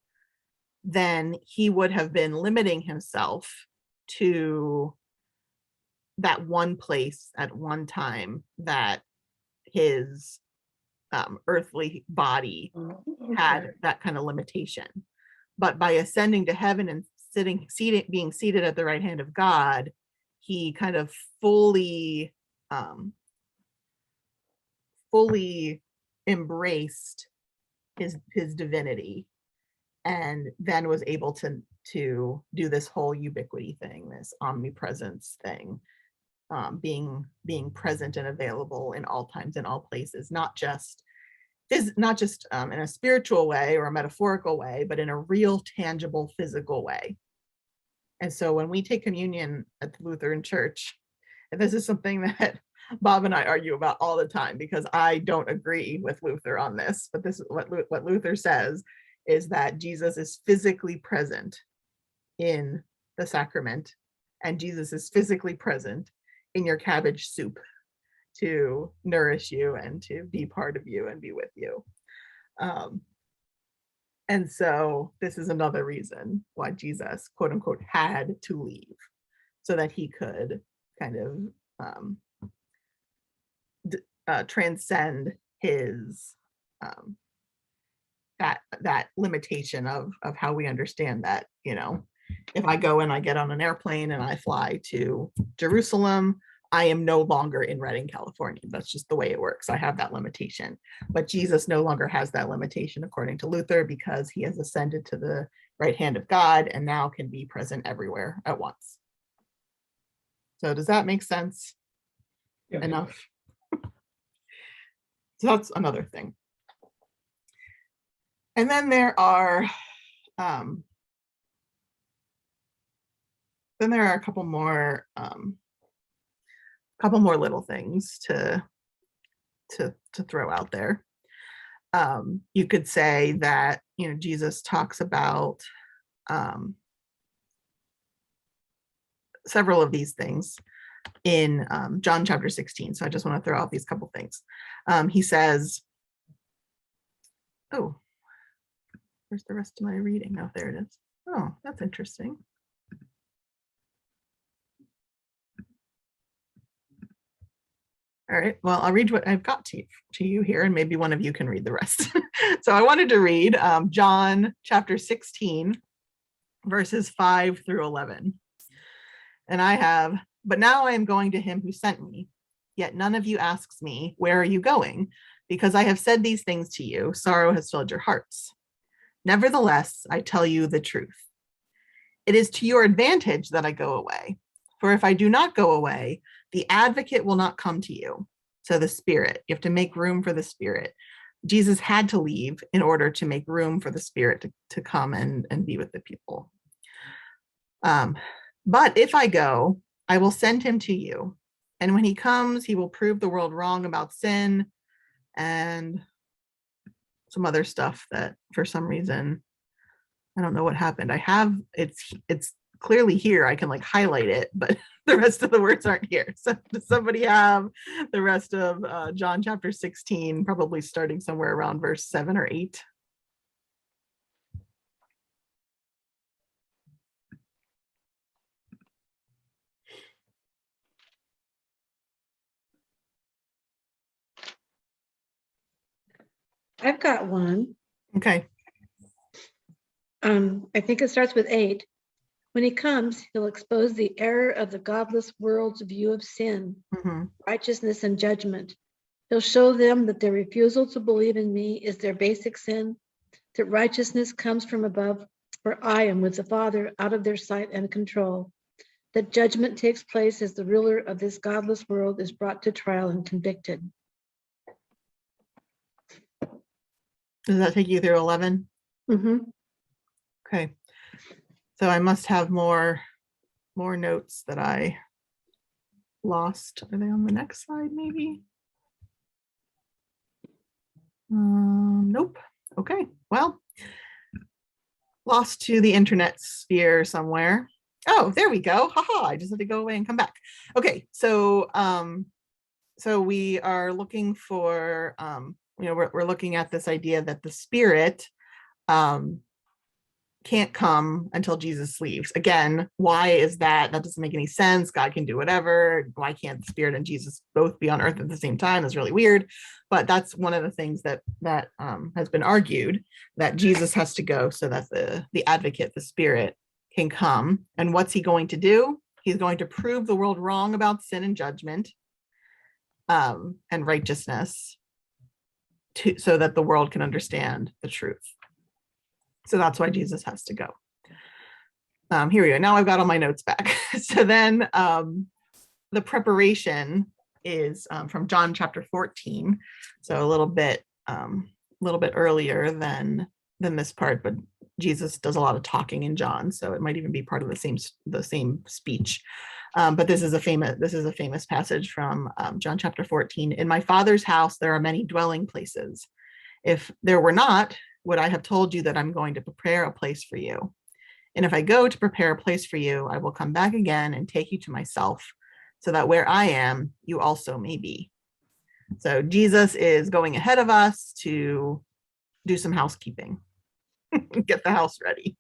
then he would have been limiting himself to that one place at one time that his earthly body had that kind of limitation. But by ascending to heaven and being seated at the right hand of God, he kind of fully embraced his divinity, and then was able to do this whole ubiquity thing, this omnipresence thing, being present and available in all times and all places, not just in a spiritual way or a metaphorical way, but in a real, tangible, physical way. And so when we take communion at the Lutheran Church, and this is something that Bob and I argue about all the time, because I don't agree with Luther on this, but this is what Luther says, is that Jesus is physically present in the sacrament, and Jesus is physically present in your cabbage soup to nourish you and to be part of you and be with you. And so this is another reason why Jesus, quote unquote, had to leave, so that he could kind of transcend his that limitation of how we understand that, if I go and I get on an airplane and I fly to Jerusalem, I am no longer in Redding, California. That's just the way it works. I have that limitation. But Jesus no longer has that limitation, according to Luther, because he has ascended to the right hand of God and now can be present everywhere at once. So does that make sense? Yeah. Enough? So that's another thing. And then there are a couple more little things to throw out there. You could say that Jesus talks about several of these things in John chapter 16. So I just want to throw out these couple things. He says, oh, where's the rest of my reading? Oh, there it is. Oh, that's interesting. All right. Well, I'll read what I've got to you here, and maybe one of you can read the rest. So I wanted to read John chapter 16, verses 5 through 11. And I have, but now I am going to him who sent me. Yet none of you asks me, where are you going? Because I have said these things to you, sorrow has filled your hearts. Nevertheless, I tell you the truth. It is to your advantage that I go away. For if I do not go away, the advocate will not come to you. So the Spirit, you have to make room for the Spirit. Jesus had to leave in order to make room for the Spirit to come and be with the people. But if I go, I will send him to you. And when he comes, he will prove the world wrong about sin and some other stuff that for some reason, I don't know what happened. It's clearly here. I can like highlight it, but the rest of the words aren't here. So does somebody have the rest of John chapter 16, probably starting somewhere around verse 7 or 8? I've got one. Okay. I think it starts with 8. When he comes, he'll expose the error of the godless world's view of sin, Mhm. righteousness, and judgment. He'll show them that their refusal to believe in me is their basic sin, that righteousness comes from above, for I am with the Father out of their sight and control, that judgment takes place as the ruler of this godless world is brought to trial and convicted. Does that take you through 11? Mhm. Okay. So I must have more notes that I lost. Are they on the next slide maybe? Nope. Okay. Well, lost to the internet sphere somewhere. Oh, there we go. Haha, I just had to go away and come back. Okay. So we are looking for we're looking at this idea that the Spirit can't come until Jesus leaves. Again, why is that? That doesn't make any sense. God can do whatever. Why can't the Spirit and Jesus both be on earth at the same time? That's really weird. But that's one of the things that has been argued, that Jesus has to go so that the advocate, the Spirit, can come. And what's he going to do? He's going to prove the world wrong about sin and judgment and righteousness so that the world can understand the truth. So that's why Jesus has to go. Here we go. Now I've got all my notes back. So then the preparation is from John chapter 14. So a little bit earlier than this part, but Jesus does a lot of talking in John, so it might even be part of the same speech. But this is a famous passage from John chapter 14. In my Father's house there are many dwelling places. If there were not, would I have told you that I'm going to prepare a place for you? And if I go to prepare a place for you, I will come back again and take you to myself, so that where I am, you also may be. So Jesus is going ahead of us to do some housekeeping, get the house ready.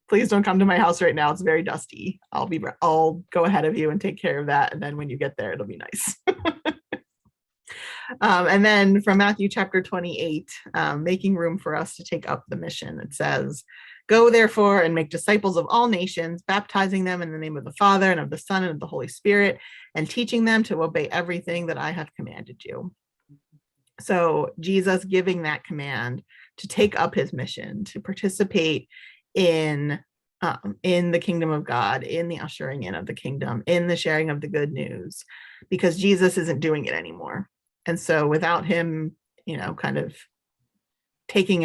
Please don't come to my house right now. It's very dusty. I'll go ahead of you and take care of that. And then when you get there, it'll be nice. And then from Matthew chapter 28, making room for us to take up the mission, it says, go therefore and make disciples of all nations, baptizing them in the name of the Father and of the Son and of the Holy Spirit, and teaching them to obey everything that I have commanded you. So Jesus giving that command to take up his mission, to participate in the kingdom of God, in the ushering in of the kingdom, in the sharing of the good news, because Jesus isn't doing it anymore. And so without him, kind of taking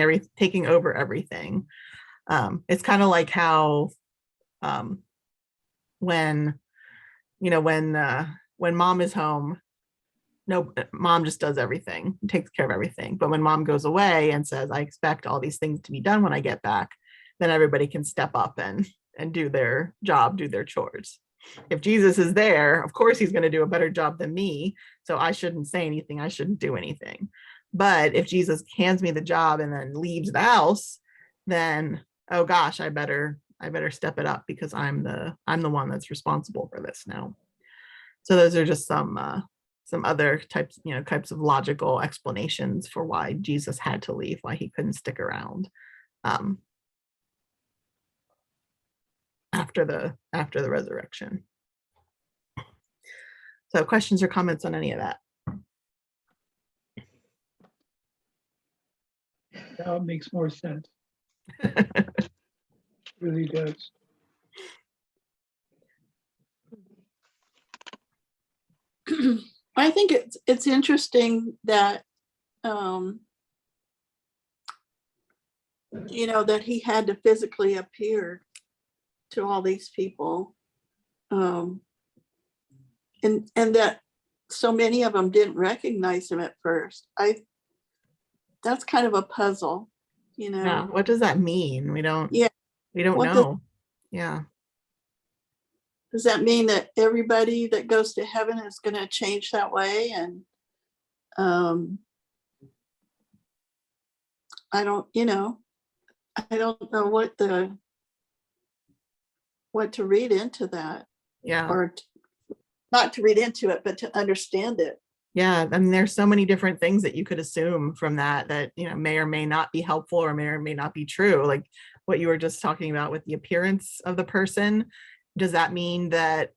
over everything, it's kind of like how when mom is home, no, mom just does everything, takes care of everything. But when mom goes away and says, I expect all these things to be done when I get back, then everybody can step up and do their job, do their chores. If Jesus is there, of course he's going to do a better job than me. So I shouldn't say anything. I shouldn't do anything. But if Jesus hands me the job and then leaves the house, then, oh gosh, I better step it up, because I'm the one that's responsible for this now. So those are just some some other types of logical explanations for why Jesus had to leave, why he couldn't stick around after the resurrection. So questions or comments on any of that? Now it makes more sense. Really does. I think it's interesting that that he had to physically appear to all these people, and that so many of them didn't recognize him at first. That's kind of a puzzle, Yeah, what does that mean? We don't Yeah. What know. Yeah. Does that mean that everybody that goes to heaven is going to change that way? And I don't know what to read into that. Yeah. Or not to read into it, but to understand it. Yeah, I mean, there's so many different things that you could assume from that may or may not be helpful or may not be true. Like what you were just talking about with the appearance of the person. Does that mean that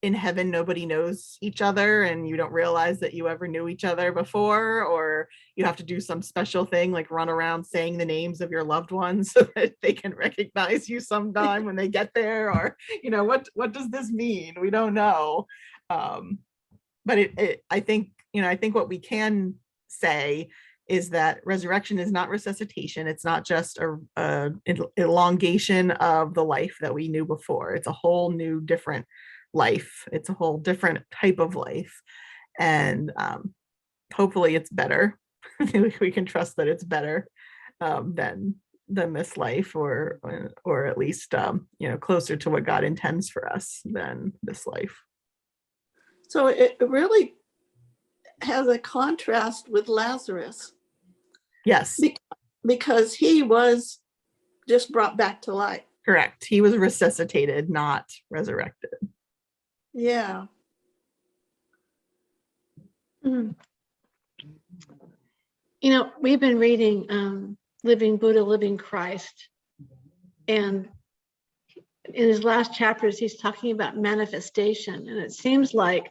in heaven nobody knows each other and you don't realize that you ever knew each other before, or you have to do some special thing like run around saying the names of your loved ones so that they can recognize you sometime when they get there? Or what does this mean? We don't know. But I think what we can say is that resurrection is not resuscitation. It's not just a elongation of the life that we knew before. It's a whole new different life. It's a whole different type of life. And hopefully it's better. We can trust that it's better than this life, or at least closer to what God intends for us than this life. So it really has a contrast with Lazarus. Yes. Because he was just brought back to life. Correct. He was resuscitated, not resurrected. Yeah. We've been reading Living Buddha, Living Christ. And in his last chapters, he's talking about manifestation. And it seems like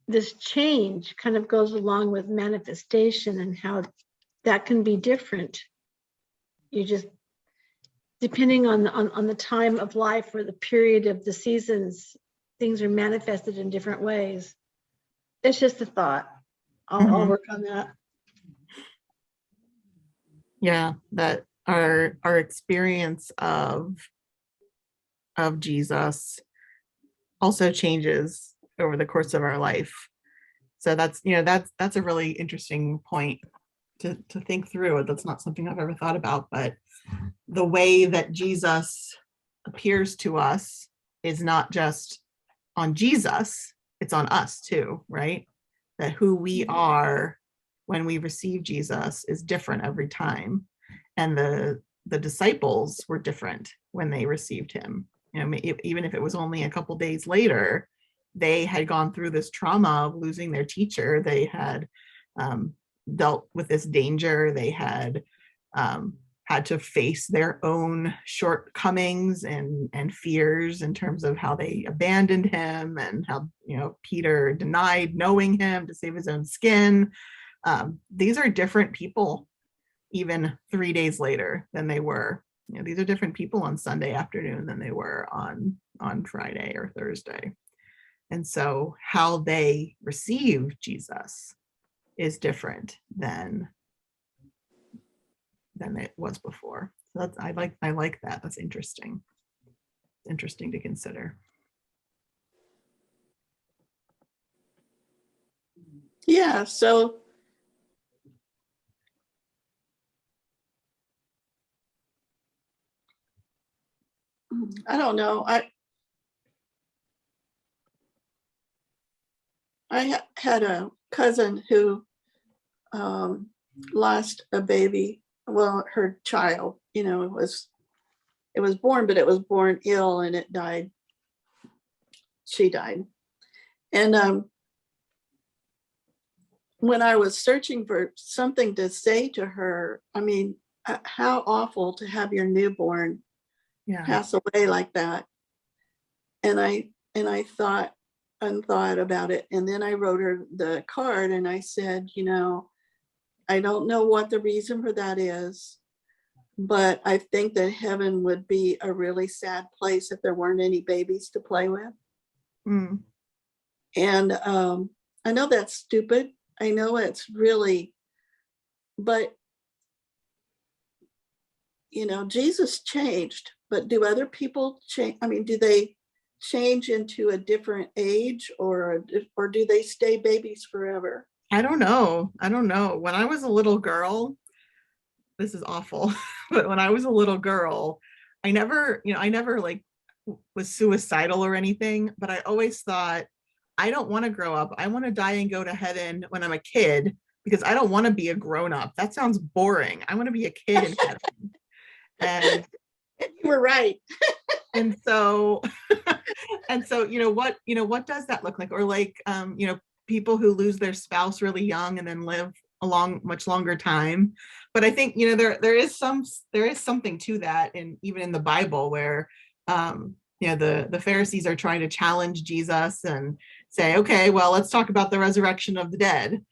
this change kind of goes along with manifestation and how that can be different. You just, depending on the time of life or the period of the seasons, things are manifested in different ways. It's just a thought. I'll work on that. Yeah, that our experience of Jesus also changes over the course of our life. So that's a really interesting point to think through. That's not something I've ever thought about, but the way that Jesus appears to us is not just on Jesus, it's on us too, right? That who we are when we receive Jesus is different every time. And the disciples were different when they received him. Even if it was only a couple days later, they had gone through this trauma of losing their teacher. They had dealt with this danger. They had had to face their own shortcomings and fears in terms of how they abandoned him and how Peter denied knowing him to save his own skin. These are different people even 3 days later than they were. These are different people on Sunday afternoon than they were on Friday or Thursday. And so how they receive Jesus is different than it was before. So I like that. That's interesting. Interesting to consider. Yeah, so I don't know. I had a cousin who lost a baby. Well, her child, it was born, but it was born ill and it died. She died. And when I was searching for something to say to her, I mean, how awful to have your newborn Yeah. pass away like that. And I thought and thought about it. And then I wrote her the card and I said, I don't know what the reason for that is, but I think that heaven would be a really sad place if there weren't any babies to play with. Mm. And I know that's stupid. I know it's really, but Jesus changed, but do other people change? I mean, do they change into a different age or do they stay babies forever? I don't know. When I was a little girl, this is awful, but when I was a little girl, I never like was suicidal or anything, but I always thought, I don't want to grow up. I want to die and go to heaven when I'm a kid because I don't want to be a grown up. That sounds boring. I want to be a kid in heaven. And you were right. and so what does that look like? Or like people who lose their spouse really young and then live a much longer time. But I think there is something to that, and even in the Bible where the Pharisees are trying to challenge Jesus and say, okay, well, let's talk about the resurrection of the dead,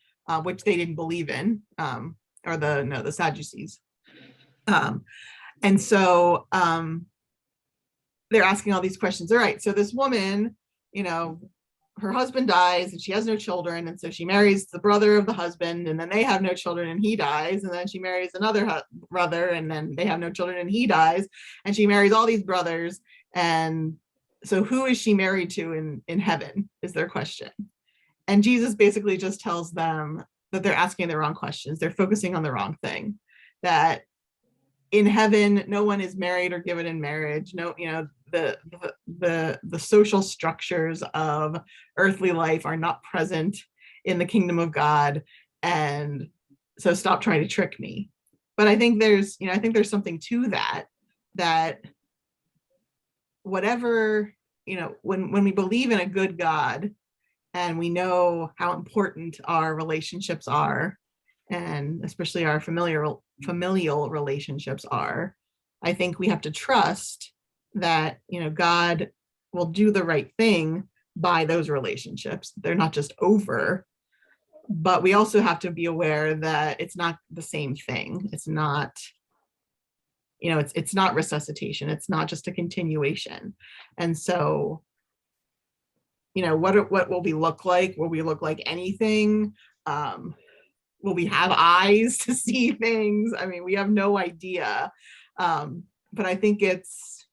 which they didn't believe in, or the Sadducees. And so they're asking all these questions. All right, so this woman, her husband dies and she has no children, and so she marries the brother of the husband, and then they have no children and he dies, and then she marries another brother and then they have no children and he dies, and she marries all these brothers. And so who is she married to in heaven is their question. And Jesus basically just tells them that they're asking the wrong questions. They're focusing on the wrong thing, that in heaven, no one is married or given in marriage. No, the social structures of earthly life are not present in the kingdom of God. And so stop trying to trick me. But I think there's something to that whatever, when we believe in a good God and we know how important our relationships are, and especially our familial relationships are, I think we have to trust that God will do the right thing by those relationships. They're not just over, but we also have to be aware that it's not the same thing. It's not it's not resuscitation. It's not just a continuation. And so what will we look like? Will we look like anything? Will we have eyes to see things? I mean, we have no idea. But I think it's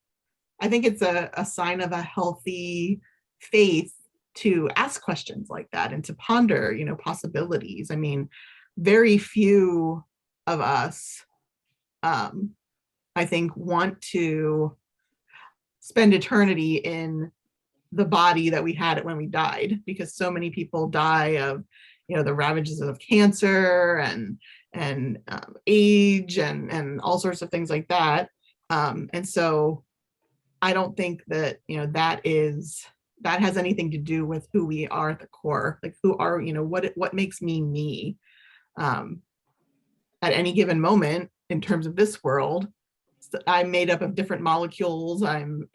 a sign of a healthy faith to ask questions like that and to ponder, possibilities. I mean, very few of us, I think, want to spend eternity in the body that we had it when we died, because so many people die of the ravages of cancer and age and all sorts of things like that. And so I don't think that that has anything to do with who we are at the core. Like, who are what makes me at any given moment in terms of this world. I'm made up of different molecules. I'm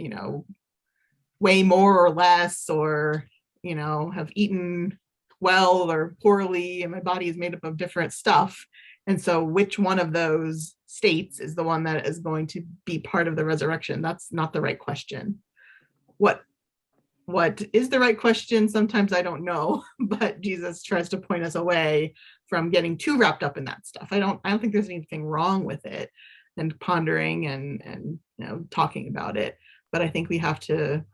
way more or less, or have eaten well or poorly, and my body is made up of different stuff. And so which one of those states is the one that is going to be part of the resurrection? That's not the right question. What is the right question? Sometimes I don't know, but Jesus tries to point us away from getting too wrapped up in that stuff. I don't think there's anything wrong with it and pondering and talking about it, but I think we have to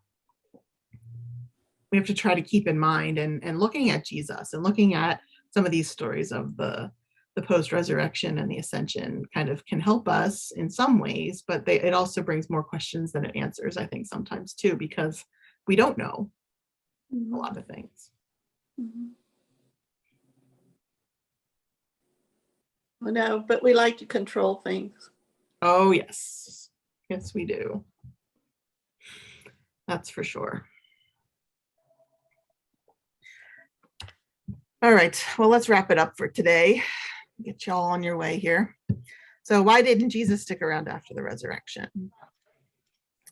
try to keep in mind and looking at Jesus and looking at some of these stories of the post-resurrection and the ascension kind of can help us in some ways, but it also brings more questions than it answers, I think, sometimes too, because we don't know a lot of things. Well, no, but we like to control things. Oh, yes. Yes, we do. That's for sure. All right, well, let's wrap it up for today. Get y'all on your way here. So why didn't Jesus stick around after the resurrection?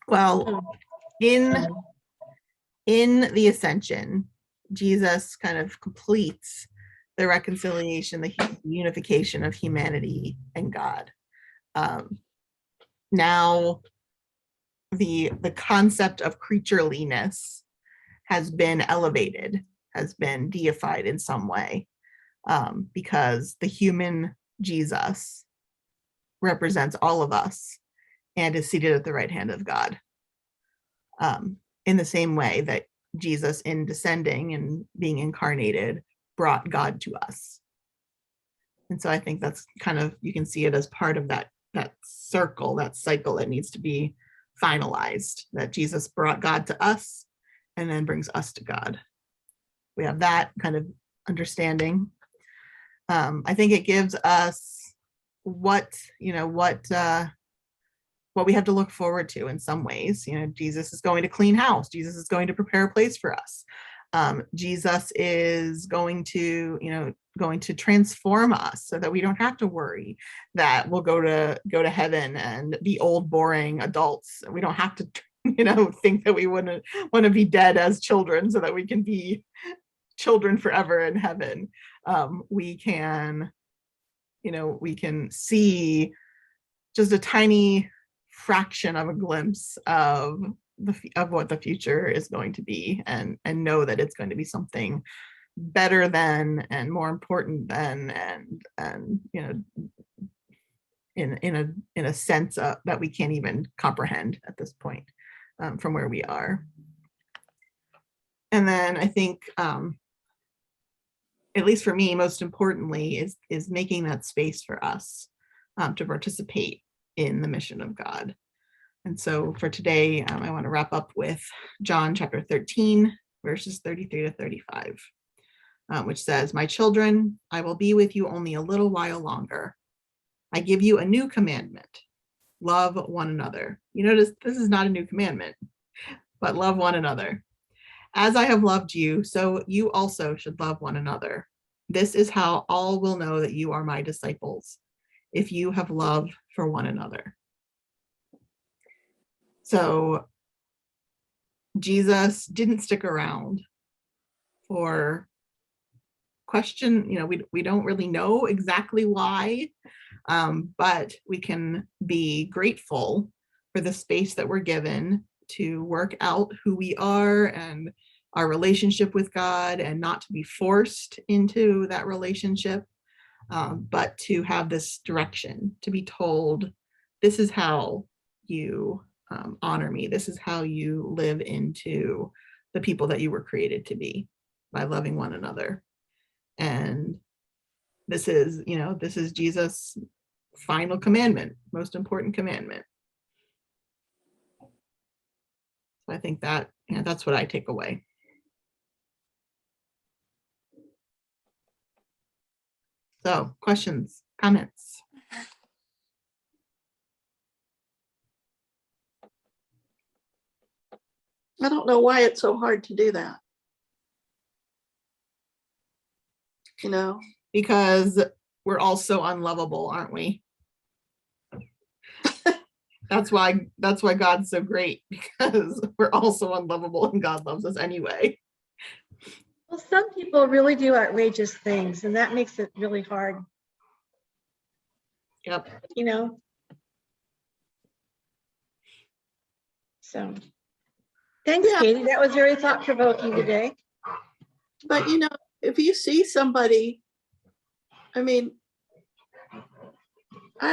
Well, in the ascension, Jesus kind of completes the reconciliation, the unification of humanity and God. Now the concept of creatureliness has been elevated, has been deified in some way, because the human Jesus represents all of us and is seated at the right hand of God. In the same way that Jesus, in descending and being incarnated, brought God to us. And so I think that's kind of, you can see it as part of that circle, that cycle that needs to be finalized, that Jesus brought God to us and then brings us to God. We have that kind of understanding. I think it gives us what we have to look forward to in some ways. Jesus is going to clean house. Jesus is going to prepare a place for us. Jesus is going to transform us so that we don't have to worry that we'll go to heaven and be old, boring adults. We don't have to, think that we wouldn't want to be dead as children so that we can be children forever in heaven. We can see just a tiny fraction of a glimpse of what the future is going to be, and know that it's going to be something better than and more important than, and in a sense that we can't even comprehend at this point, from where we are. And then I think, at least for me, most importantly, is making that space for us to participate in the mission of God. And so for today, I want to wrap up with John chapter 13, verses 33 to 35, which says, "My children, I will be with you only a little while longer. I give you a new commandment. Love one another." You notice this is not a new commandment, but love one another. "As I have loved you, so you also should love one another. This is how all will know that you are my disciples, if you have love for one another." So Jesus didn't stick around for question. We don't really know exactly why, but we can be grateful for the space that we're given to work out who we are and our relationship with God, and not to be forced into that relationship, but to have this direction, to be told, this is how you honor me. This is how you live into the people that you were created to be, by loving one another. And this is Jesus' final commandment, most important commandment. So I think that, that's what I take away. So, questions, comments? I don't know why it's so hard to do that. Because we're all so unlovable, aren't we? That's why God's so great, because we're all so unlovable and God loves us anyway. Well, some people really do outrageous things, and that makes it really hard. Yep. So thanks, Yeah. Katie. That was very thought-provoking today. But if you see somebody, I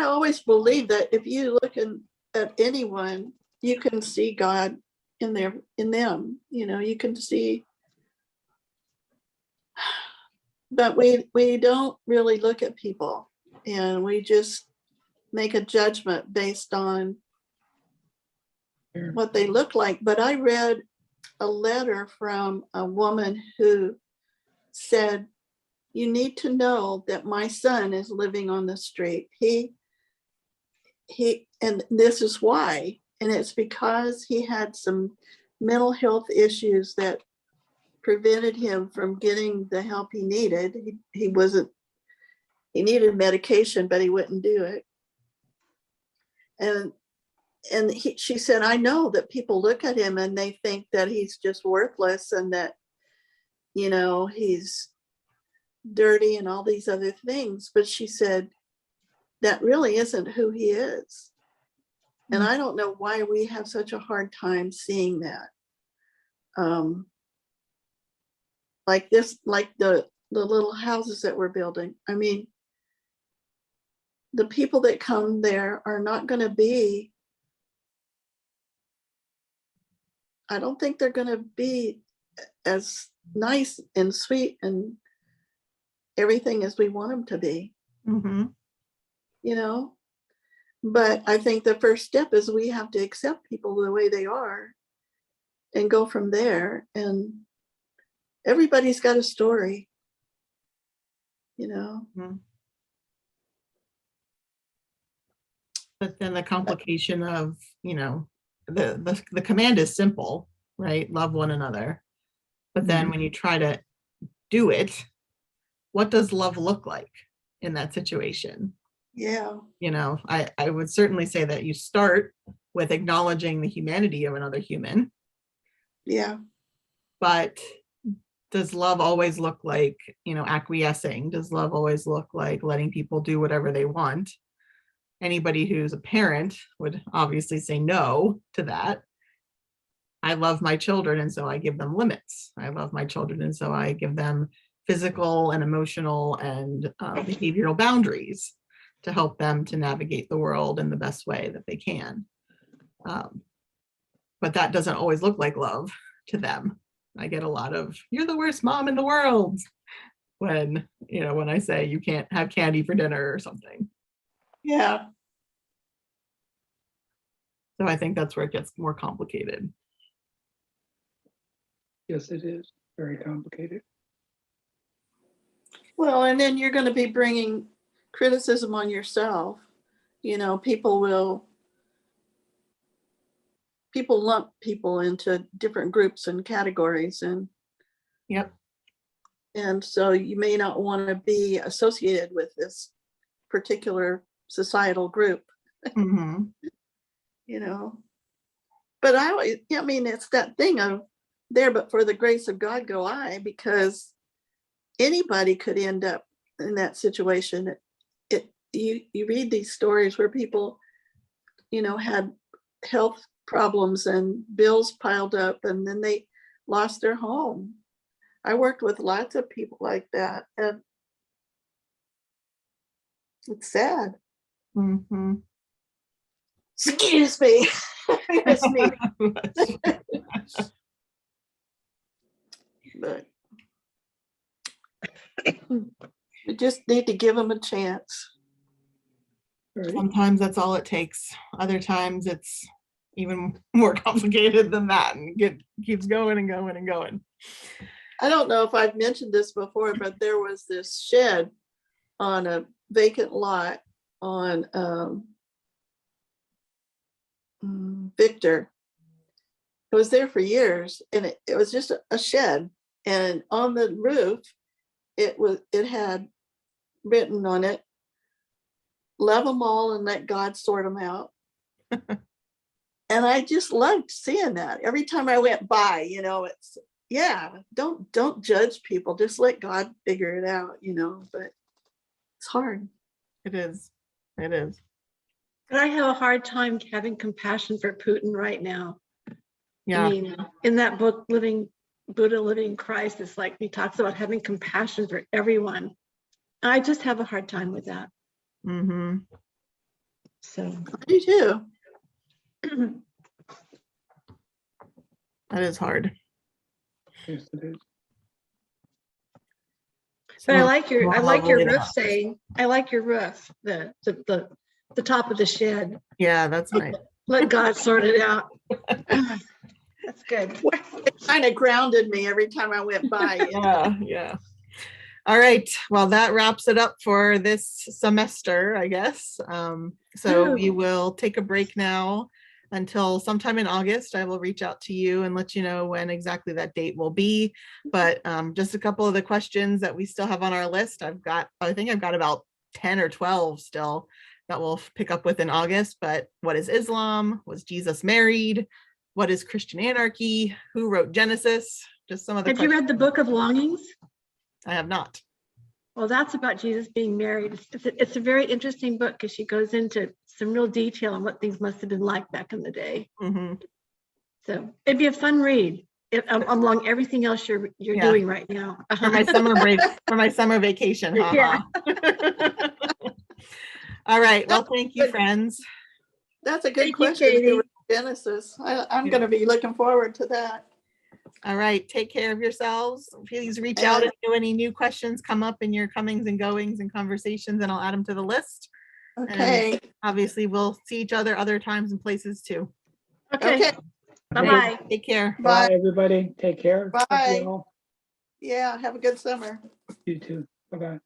always believe that if you look at anyone, you can see God in them. You can see, but we don't really look at people, and we just make a judgment based on what they look like. But I read a letter from a woman who said, "You need to know that my son is living on the street. He and this is why, and it's because he had some mental health issues that prevented him from getting the help he needed. He needed medication, but he wouldn't do it. And she said, I know that people look at him and they think that he's just worthless and that, he's dirty and all these other things. But she said, that really isn't who he is. And I don't know why we have such a hard time seeing that. Like the little houses that we're building. I mean, the people that come there are not going to be, I don't think they're going to be as nice and sweet and everything as we want them to be. Mm-hmm. But I think the first step is we have to accept people the way they are and go from there. And everybody's got a story, Mm-hmm. But then the complication of, the command is simple, right? Love one another. But then when you try to do it, what does love look like in that situation? Yeah. I would certainly say that you start with acknowledging the humanity of another human. Yeah. But does love always look like, acquiescing? Does love always look like letting people do whatever they want? Anybody who's a parent would obviously say no to that. I love my children, and so I give them limits. I love my children, and so I give them physical and emotional and behavioral boundaries to help them to navigate the world in the best way that they can. But that doesn't always look like love to them. I get a lot of, you're the worst mom in the world, when I say you can't have candy for dinner or something. Yeah. So I think that's where it gets more complicated. Yes, it is very complicated. Well, and then you're going to be bringing criticism on yourself. People lump people into different groups and categories, Yep. And so you may not want to be associated with this particular societal group. Mm-hmm. But it's that thing of there, but for the grace of God go I, because anybody could end up in that situation. You read these stories where people, had health problems and bills piled up, and then they lost their home. I worked with lots of people like that, and it's sad. Mm-hmm. Excuse me. It's me. But we just need to give them a chance. Right. Sometimes that's all it takes. Other times it's even more complicated than that, and keeps going and going and going. I don't know if I've mentioned this before, but there was this shed on a vacant lot on Victor. It was there for years, and it was just a shed. And on the roof, it had written on it, "Love them all and let God sort them out." And I just loved seeing that. Every time I went by, it's, don't judge people. Just let God figure it out, but it's hard. It is. It is. But I have a hard time having compassion for Putin right now. Yeah. I mean, in that book, Buddha Living Christ, it's like he talks about having compassion for everyone. I just have a hard time with that. Mm-hmm. So I do too. That is hard. Yes, it is. but I like your level it roof up. saying, I like your roof, the top of the shed. Yeah, that's nice. Let God sort it out. That's good. It kind of grounded me every time I went by. Yeah. All right. Well, that wraps it up for this semester, I guess. So we will take a break now. until sometime in August. I will reach out to you and let you know when exactly that date will be. But just a couple of the questions that we still have on our list. I think I've got about 10 or 12 still that we'll pick up with in August. But what is Islam? Was Jesus married? What is Christian anarchy? Who wrote Genesis? Just some of the Have you read the Book of Longings? I have not. Well, that's about Jesus being married. It's a very interesting book because she goes into some real detail on what things must have been like back in the day. Mhm. So it'd be a fun read among everything else you're Yeah. doing right now. For my summer break, for my summer vacation. Yeah. All right. Well, thank you, friends. That's a good Thank you, question. Katie. for Genesis. I'm Yeah. going to be looking forward to that. All right. Take care of yourselves. Please reach out if any new questions come up in your comings and goings and conversations, and I'll add them to the list. Okay. Obviously, we'll see each other other times and places too. Okay. Okay. Bye-bye. Take care. Bye, Bye. everybody. Take care. Love you Bye. all. Yeah. Have a good summer. You too. Bye-bye.